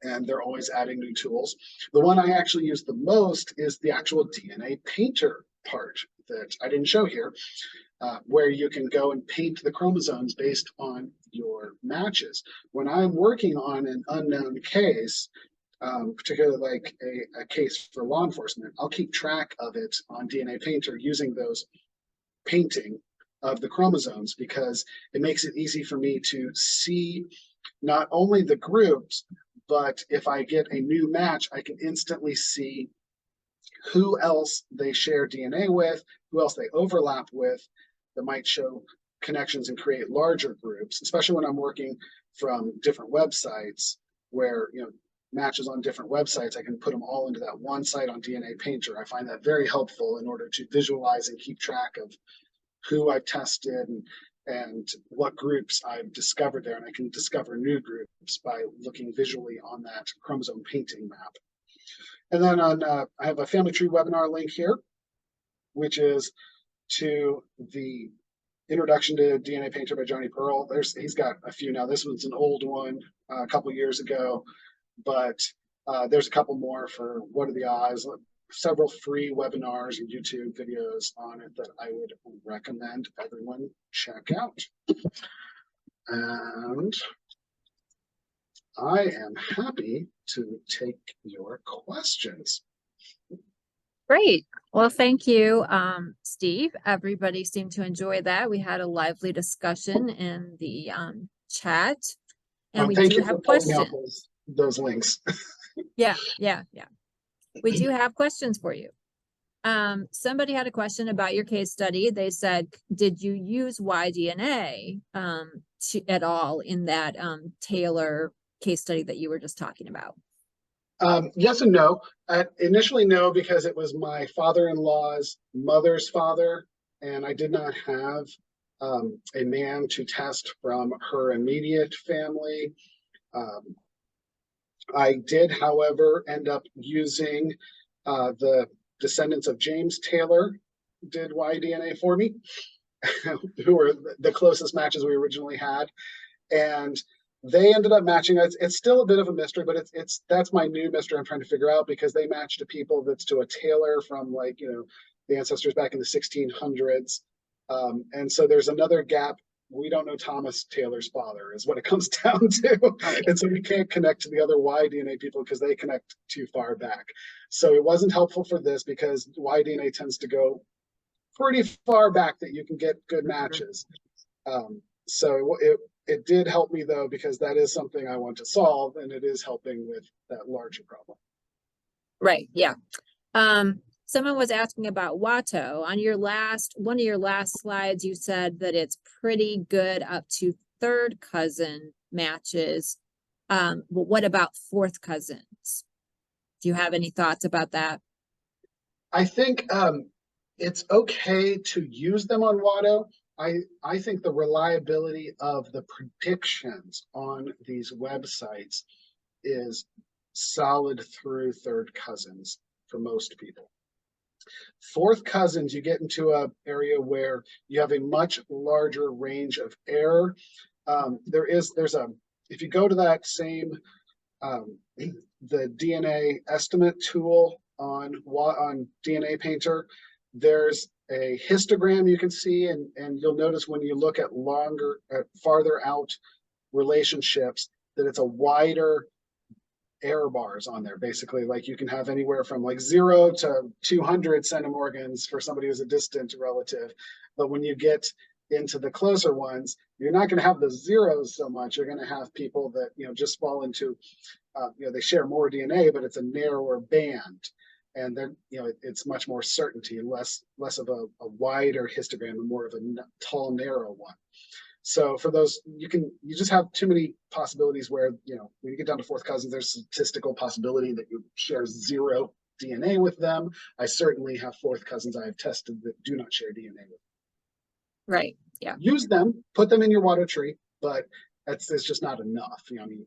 And they're always adding new tools. The one I actually use the most is the actual DNA Painter part that I didn't show here, where you can go and paint the chromosomes based on your matches. When I'm working on an unknown case, particularly like a case for law enforcement, I'll keep track of it on DNA Painter using those painting of the chromosomes, because it makes it easy for me to see not only the groups, but if I get a new match, I can instantly see who else they share DNA with, who else they overlap with, that might show connections and create larger groups, especially when I'm working from different websites where, matches on different websites, I can put them all into that one site on DNA Painter. I find that very helpful in order to visualize and keep track of who I've tested and what groups I've discovered there. And I can discover new groups by looking visually on that chromosome painting map. And then I have a family tree webinar link here, which is to the Introduction to DNA Painter by Johnny Pearl. He's got a few now. This one's an old one, a couple years ago, but there's a couple more for What Are the Odds, several free webinars and YouTube videos on it that I would recommend everyone check out. And I am happy to take your questions. Great. Well, thank you, Steve. Everybody seemed to enjoy that. We had a lively discussion in the chat, and we do have questions. Those links. Yeah. We do have questions for you. Somebody had a question about your case study. They said, did you use Y-DNA at all in that Taylor case study that you were just talking about? Yes and no. Initially, no, because it was my father-in-law's mother's father, and I did not have a man to test from her immediate family. I did, however, end up using the descendants of James Taylor did Y-DNA for me, who were the closest matches we originally had. And they ended up matching. It's still a bit of a mystery, but that's my new mystery I'm trying to figure out, because they matched to people that's to a Taylor from the ancestors back in the 1600s. And so there's another gap. We don't know Thomas Taylor's father is what it comes down to. And so we can't connect to the other Y DNA people because they connect too far back. So it wasn't helpful for this because Y DNA tends to go pretty far back that you can get good matches. So it did help me though, because that is something I want to solve, and it is helping with that larger problem. Right, yeah. Someone was asking about Watto. On one of your last slides, you said that it's pretty good up to third cousin matches. But what about fourth cousins? Do you have any thoughts about that? I think it's okay to use them on Watto. I think the reliability of the predictions on these websites is solid through third cousins for most people. Fourth cousins, you get into an area where you have a much larger range of error. If you go to that same, the DNA estimate tool on DNA Painter, there's a histogram you can see, and you'll notice when you look at farther out relationships, that it's a wider error bars on there. Basically, like you can have anywhere from like 0 to 200 centimorgans for somebody who's a distant relative. But when you get into the closer ones, you're not going to have the zeros so much. You're going to have people that, just fall into, they share more DNA, but it's a narrower band. And then, it's much more certainty and less of a wider histogram and more of a tall, narrow one. So for those, you just have too many possibilities where, when you get down to fourth cousins, there's statistical possibility that you share 0 DNA with them. I certainly have fourth cousins I have tested that do not share DNA with them. Right, yeah. Use them, put them in your Watto tree, but it's just not enough.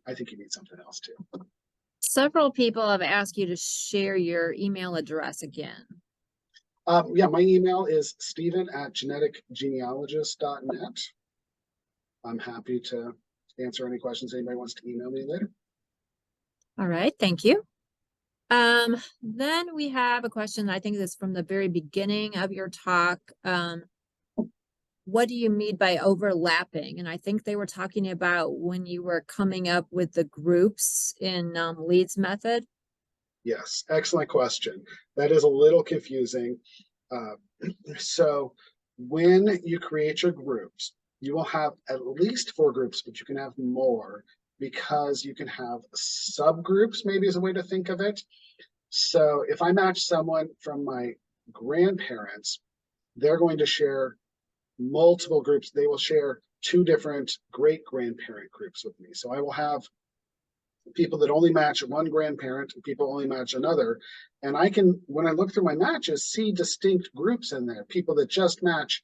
I think you need something else too. Several people have asked you to share your email address again. Yeah, my email is steven@geneticgenealogist.net. I'm happy to answer any questions anybody wants to email me later. All right, thank you. Then we have a question, I think this is from the very beginning of your talk. What do you mean by overlapping? And I think they were talking about when you were coming up with the groups in Leeds method. Yes, excellent question. That is a little confusing. So when you create your groups, you will have at least 4 groups, but you can have more because you can have subgroups, maybe is a way to think of it. So if I match someone from my grandparents, they're going to share multiple groups. They will share 2 different great-grandparent groups with me. So I will have people that only match one grandparent and people only match another. And I can, when I look through my matches, see distinct groups in there, people that just match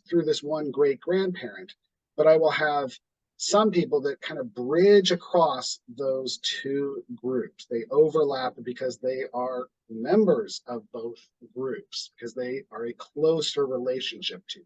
through this one great grandparent. But I will have some people that kind of bridge across those 2 groups. They overlap because they are members of both groups, because they are a closer relationship to you.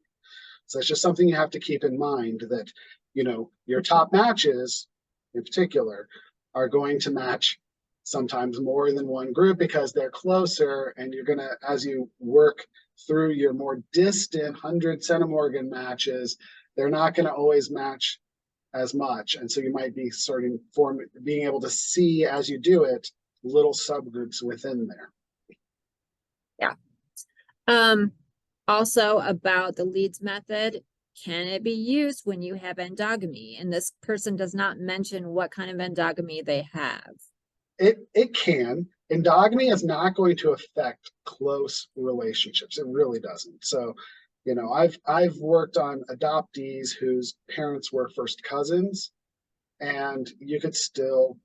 So it's just something you have to keep in mind, that, your top matches in particular are going to match sometimes more than one group because they're closer, and you're going to, as you work through your more distant 100 centimorgan matches, they're not going to always match as much. And so you might be being able to see as you do it, little subgroups within there. Yeah. Also about the Leeds method, can it be used when you have endogamy? And this person does not mention what kind of endogamy they have. It can. Endogamy is not going to affect close relationships. It really doesn't. So, I've worked on adoptees whose parents were first cousins, and you could still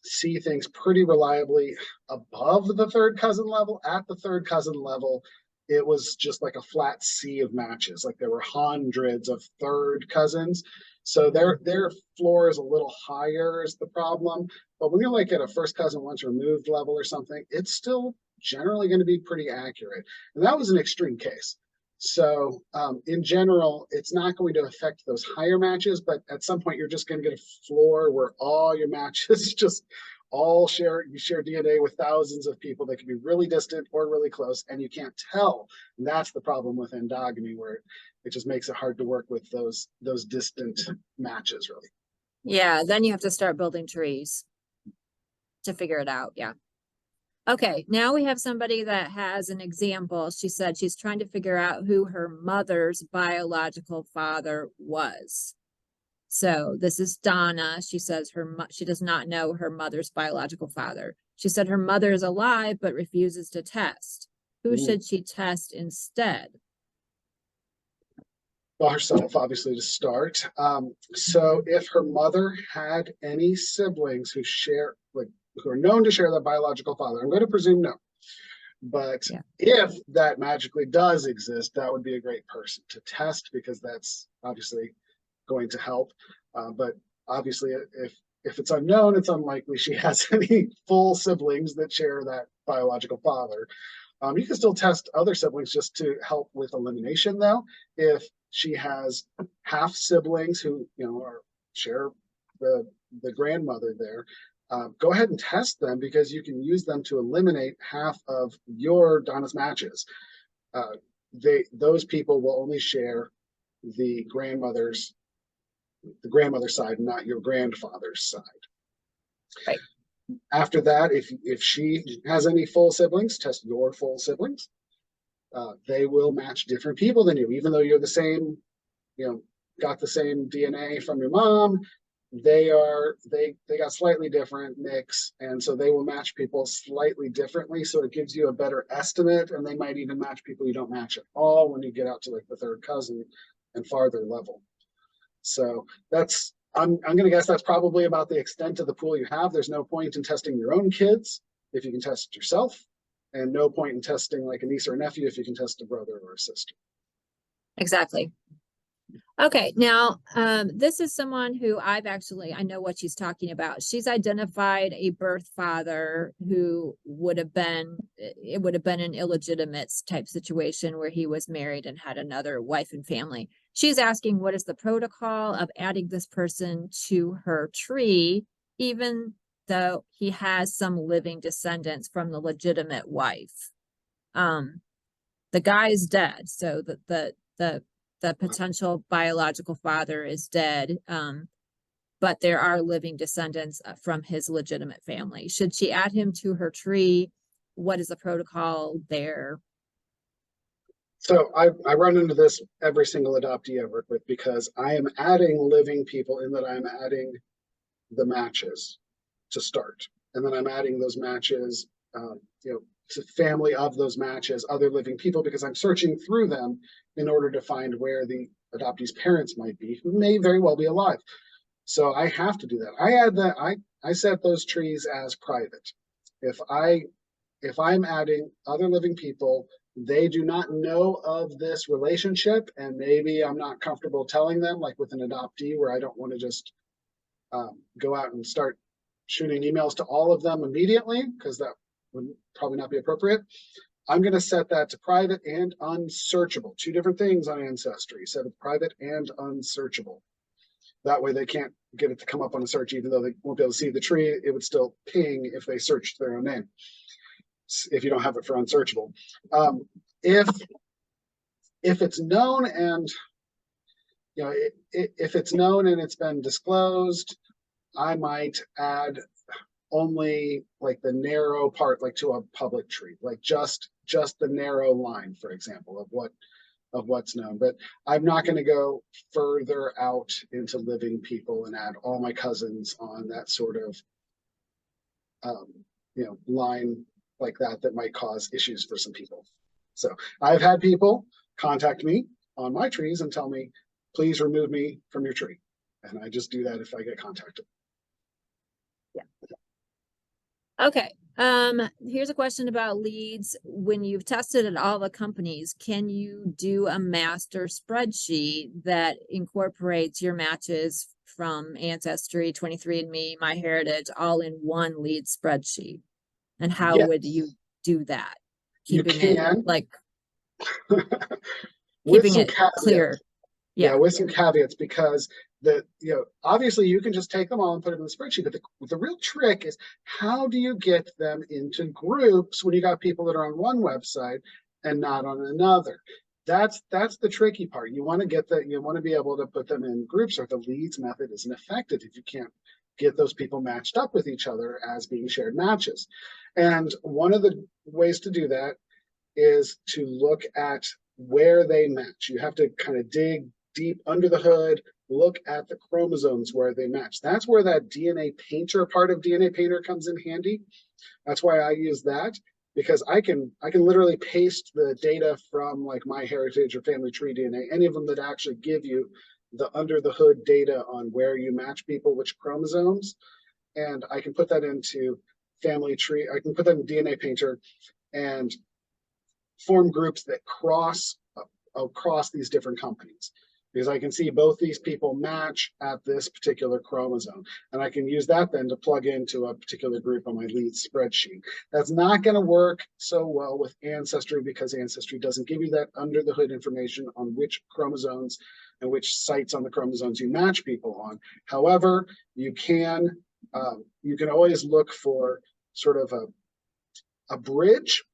see things pretty reliably above the third cousin level. At the third cousin level, it was just like a flat sea of matches. Like there were hundreds of third cousins. So their floor is a little higher is the problem. But when you're like at a first cousin once removed level or something, it's still generally going to be pretty accurate. And that was an extreme case. So in general, it's not going to affect those higher matches, but at some point you're just going to get a floor where all your matches just you share DNA with thousands of people that can be really distant or really close, and you can't tell. And that's the problem with endogamy, where it just makes it hard to work with those distant matches, really. Yeah, then you have to start building trees to figure it out. Yeah. Okay, now we have somebody that has an example. She said she's trying to figure out who her mother's biological father was. So this is Donna. She says she does not know her mother's biological father. She said her mother is alive but refuses to test. Who should she test instead? Well, herself, obviously, to start. So if her mother had any siblings who are known to share their biological father, I'm going to presume no. But if that magically does exist, that would be a great person to test, because that's obviously going to help. But obviously, if it's unknown, it's unlikely she has any full siblings that share that biological father. You can still test other siblings just to help with elimination, though. If she has half siblings who share the grandmother there, go ahead and test them, because you can use them to eliminate half of your Donna's matches. Those people will only share the grandmother's side, not your grandfather's side. Right. After that, if she has any full siblings, test your full siblings. They will match different people than you, even though you're the same, got the same DNA from your mom. They got slightly different mix, and so they will match people slightly differently. So it gives you a better estimate, and they might even match people you don't match at all when you get out to like the third cousin and farther level. So I'm going to guess that's probably about the extent of the pool you have. There's no point in testing your own kids if you can test yourself, and no point in testing like a niece or a nephew if you can test a brother or a sister. Exactly. Okay, now this is someone who I know what she's talking about. She's identified a birth father who would have been an illegitimate type situation where he was married and had another wife and family. She's asking, what is the protocol of adding this person to her tree, even though he has some living descendants from the legitimate wife? The guy is dead, so the potential biological father is dead, but there are living descendants from his legitimate family. Should she add him to her tree? What is the protocol there? So I run into this every single adoptee I work with, because I am adding living people in that I'm adding the matches to start. And then I'm adding those matches, to family of those matches, other living people, because I'm searching through them in order to find where the adoptee's parents might be, who may very well be alive. So I have to do that. I set those trees as private. If I'm adding other living people, they do not know of this relationship, and maybe I'm not comfortable telling them, like with an adoptee, where I don't want to just go out and start shooting emails to all of them immediately, because that would probably not be appropriate. I'm going to set that to private and unsearchable. Two different things on Ancestry. Set it private and unsearchable. That way they can't get it to come up on a search, even though they won't be able to see the tree. It would still ping if they searched their own name, if you don't have it for unsearchable. If it's known and if it's known and it's been disclosed, I might add only like the narrow part, like to a public tree, like just the narrow line, for example, of what's known. But I'm not going to go further out into living people and add all my cousins on that sort of line like that might cause issues for some people. So I've had people contact me on my trees and tell me, please remove me from your tree. And I just do that if I get contacted. Yeah. Okay. Here's a question about Leeds. When you've tested at all the companies, can you do a master spreadsheet that incorporates your matches from Ancestry, 23andMe, MyHeritage, all in one Leeds spreadsheet? And how would you do that? Keeping it like keeping it clear. Yeah, with some caveats, because that, obviously you can just take them all and put them in the spreadsheet, but the real trick is, how do you get them into groups when you got people that are on one website and not on another? That's the tricky part. You want to be able to put them in groups, or the Leeds method isn't effective if you can't get those people matched up with each other as being shared matches. And one of the ways to do that is to look at where they match. You have to kind of dig deep under the hood, look at the chromosomes where they match. That's where that DNA Painter part of DNA Painter comes in handy. That's why I use that, because I can literally paste the data from like MyHeritage or Family Tree DNA, any of them that actually give you the under the hood data on where you match people, which chromosomes, and I can put that into Family Tree. I can put that in DNA Painter and form groups that cross across these different companies, because I can see both these people match at this particular chromosome. And I can use that then to plug into a particular group on my Leeds spreadsheet. That's not going to work so well with Ancestry, because Ancestry doesn't give you that under the hood information on which chromosomes and which sites on the chromosomes you match people on. However, you can always look for sort of a bridge.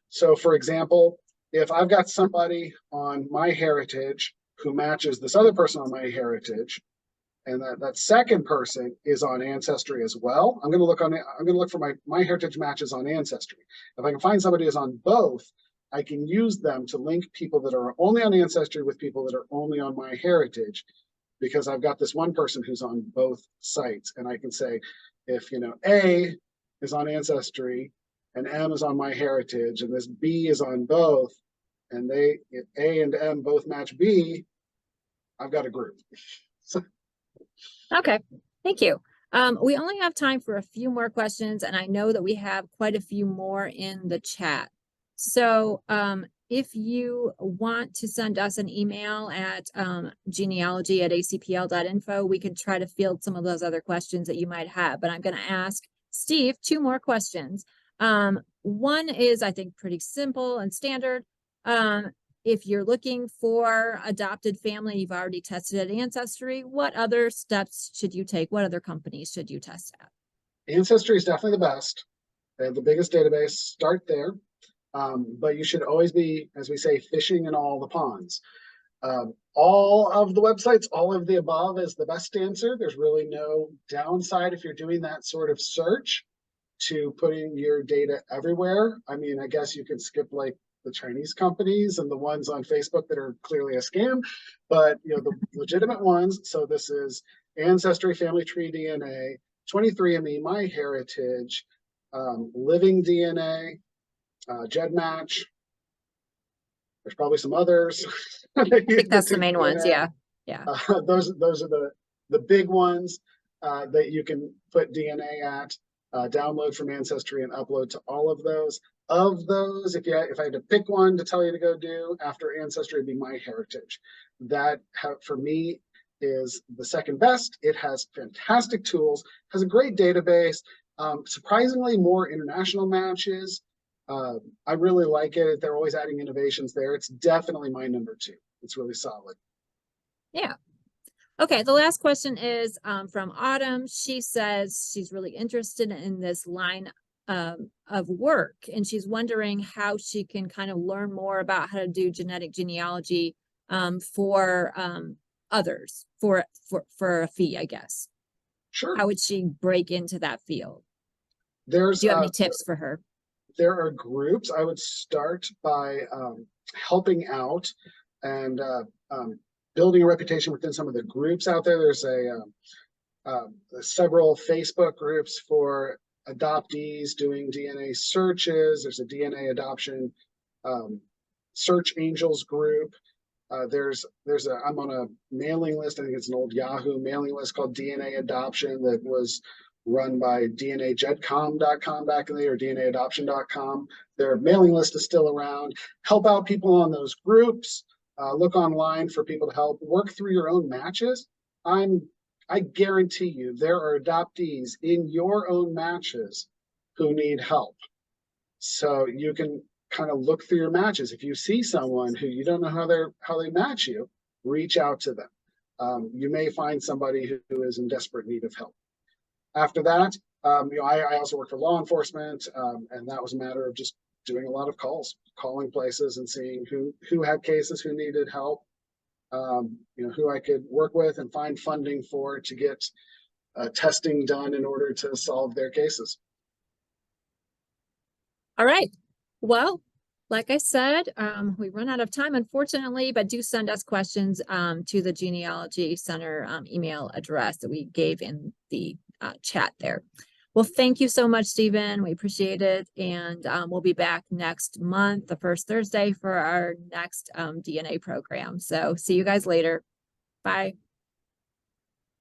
So for example, if I've got somebody on MyHeritage who matches this other person on MyHeritage, and that second person is on Ancestry as well, I'm going to look for MyHeritage matches on Ancestry. If I can find somebody who's on both, I can use them to link people that are only on Ancestry with people that are only on MyHeritage, because I've got this one person who's on both sites, and I can say, if A is on Ancestry and M is on MyHeritage, and this B is on both, and if A and M both match B, I've got a group. Okay, thank you. We only have time for a few more questions, and I know that we have quite a few more in the chat. So if you want to send us an email at genealogy@acpl.info, we could try to field some of those other questions that you might have. But I'm going to ask Steve 2 more questions. One is, I think, pretty simple and standard. If you're looking for adopted family, you've already tested at Ancestry, what other steps should you take? What other companies should you test at? Ancestry is definitely the best. They have the biggest database. Start there. But you should always be, as we say, fishing in all the ponds. All of the websites, all of the above is the best answer. There's really no downside if you're doing that sort of search to putting your data everywhere. I mean, I guess you could skip like the Chinese companies and the ones on Facebook that are clearly a scam, but the legitimate ones. So this is Ancestry, Family Tree DNA, 23andMe, MyHeritage, Living DNA, GEDmatch. There's probably some others. I think that's the main ones. Yeah. Those are the big ones that you can put DNA at, download from Ancestry and upload to all of those. Of those, if I had to pick one to tell you to go do after Ancestry, it'd be MyHeritage. That for me is the second best. It has fantastic tools, has a great database, surprisingly more international matches. I really like it. They're always adding innovations there. It's definitely my number 2. It's really solid. Yeah. Okay, the last question is from Autumn. She says she's really interested in this line of work, and she's wondering how she can kind of learn more about how to do genetic genealogy for others for a fee, I guess. Sure. How would she break into that field? Do you have any tips for her? There are groups. I would start by helping out and building a reputation within some of the groups out there. There's several Facebook groups for adoptees doing DNA searches. There's a DNA adoption search angels group. I'm on a mailing list. I think it's an old Yahoo mailing list called DNA Adoption that was run by DNAGedcom.com back in the day, or DNAadoption.com. Their mailing list is still around. Help out people on those groups. Look online for people to help. Work through your own matches. I guarantee you there are adoptees in your own matches who need help. So you can kind of look through your matches. If you see someone who you don't know how they match you, reach out to them. you may find somebody who is in desperate need of help. After that, I also work for law enforcement, and that was a matter of just doing a lot of calling places and seeing who had cases, who needed help, who I could work with and find funding for to get testing done in order to solve their cases. All right. Well, like I said, we run out of time, unfortunately, but do send us questions to the Genealogy Center email address that we gave in the chat there. Well, thank you so much, Stephen. We appreciate it. And we'll be back next month, the first Thursday, for our next DNA program. So see you guys later. Bye.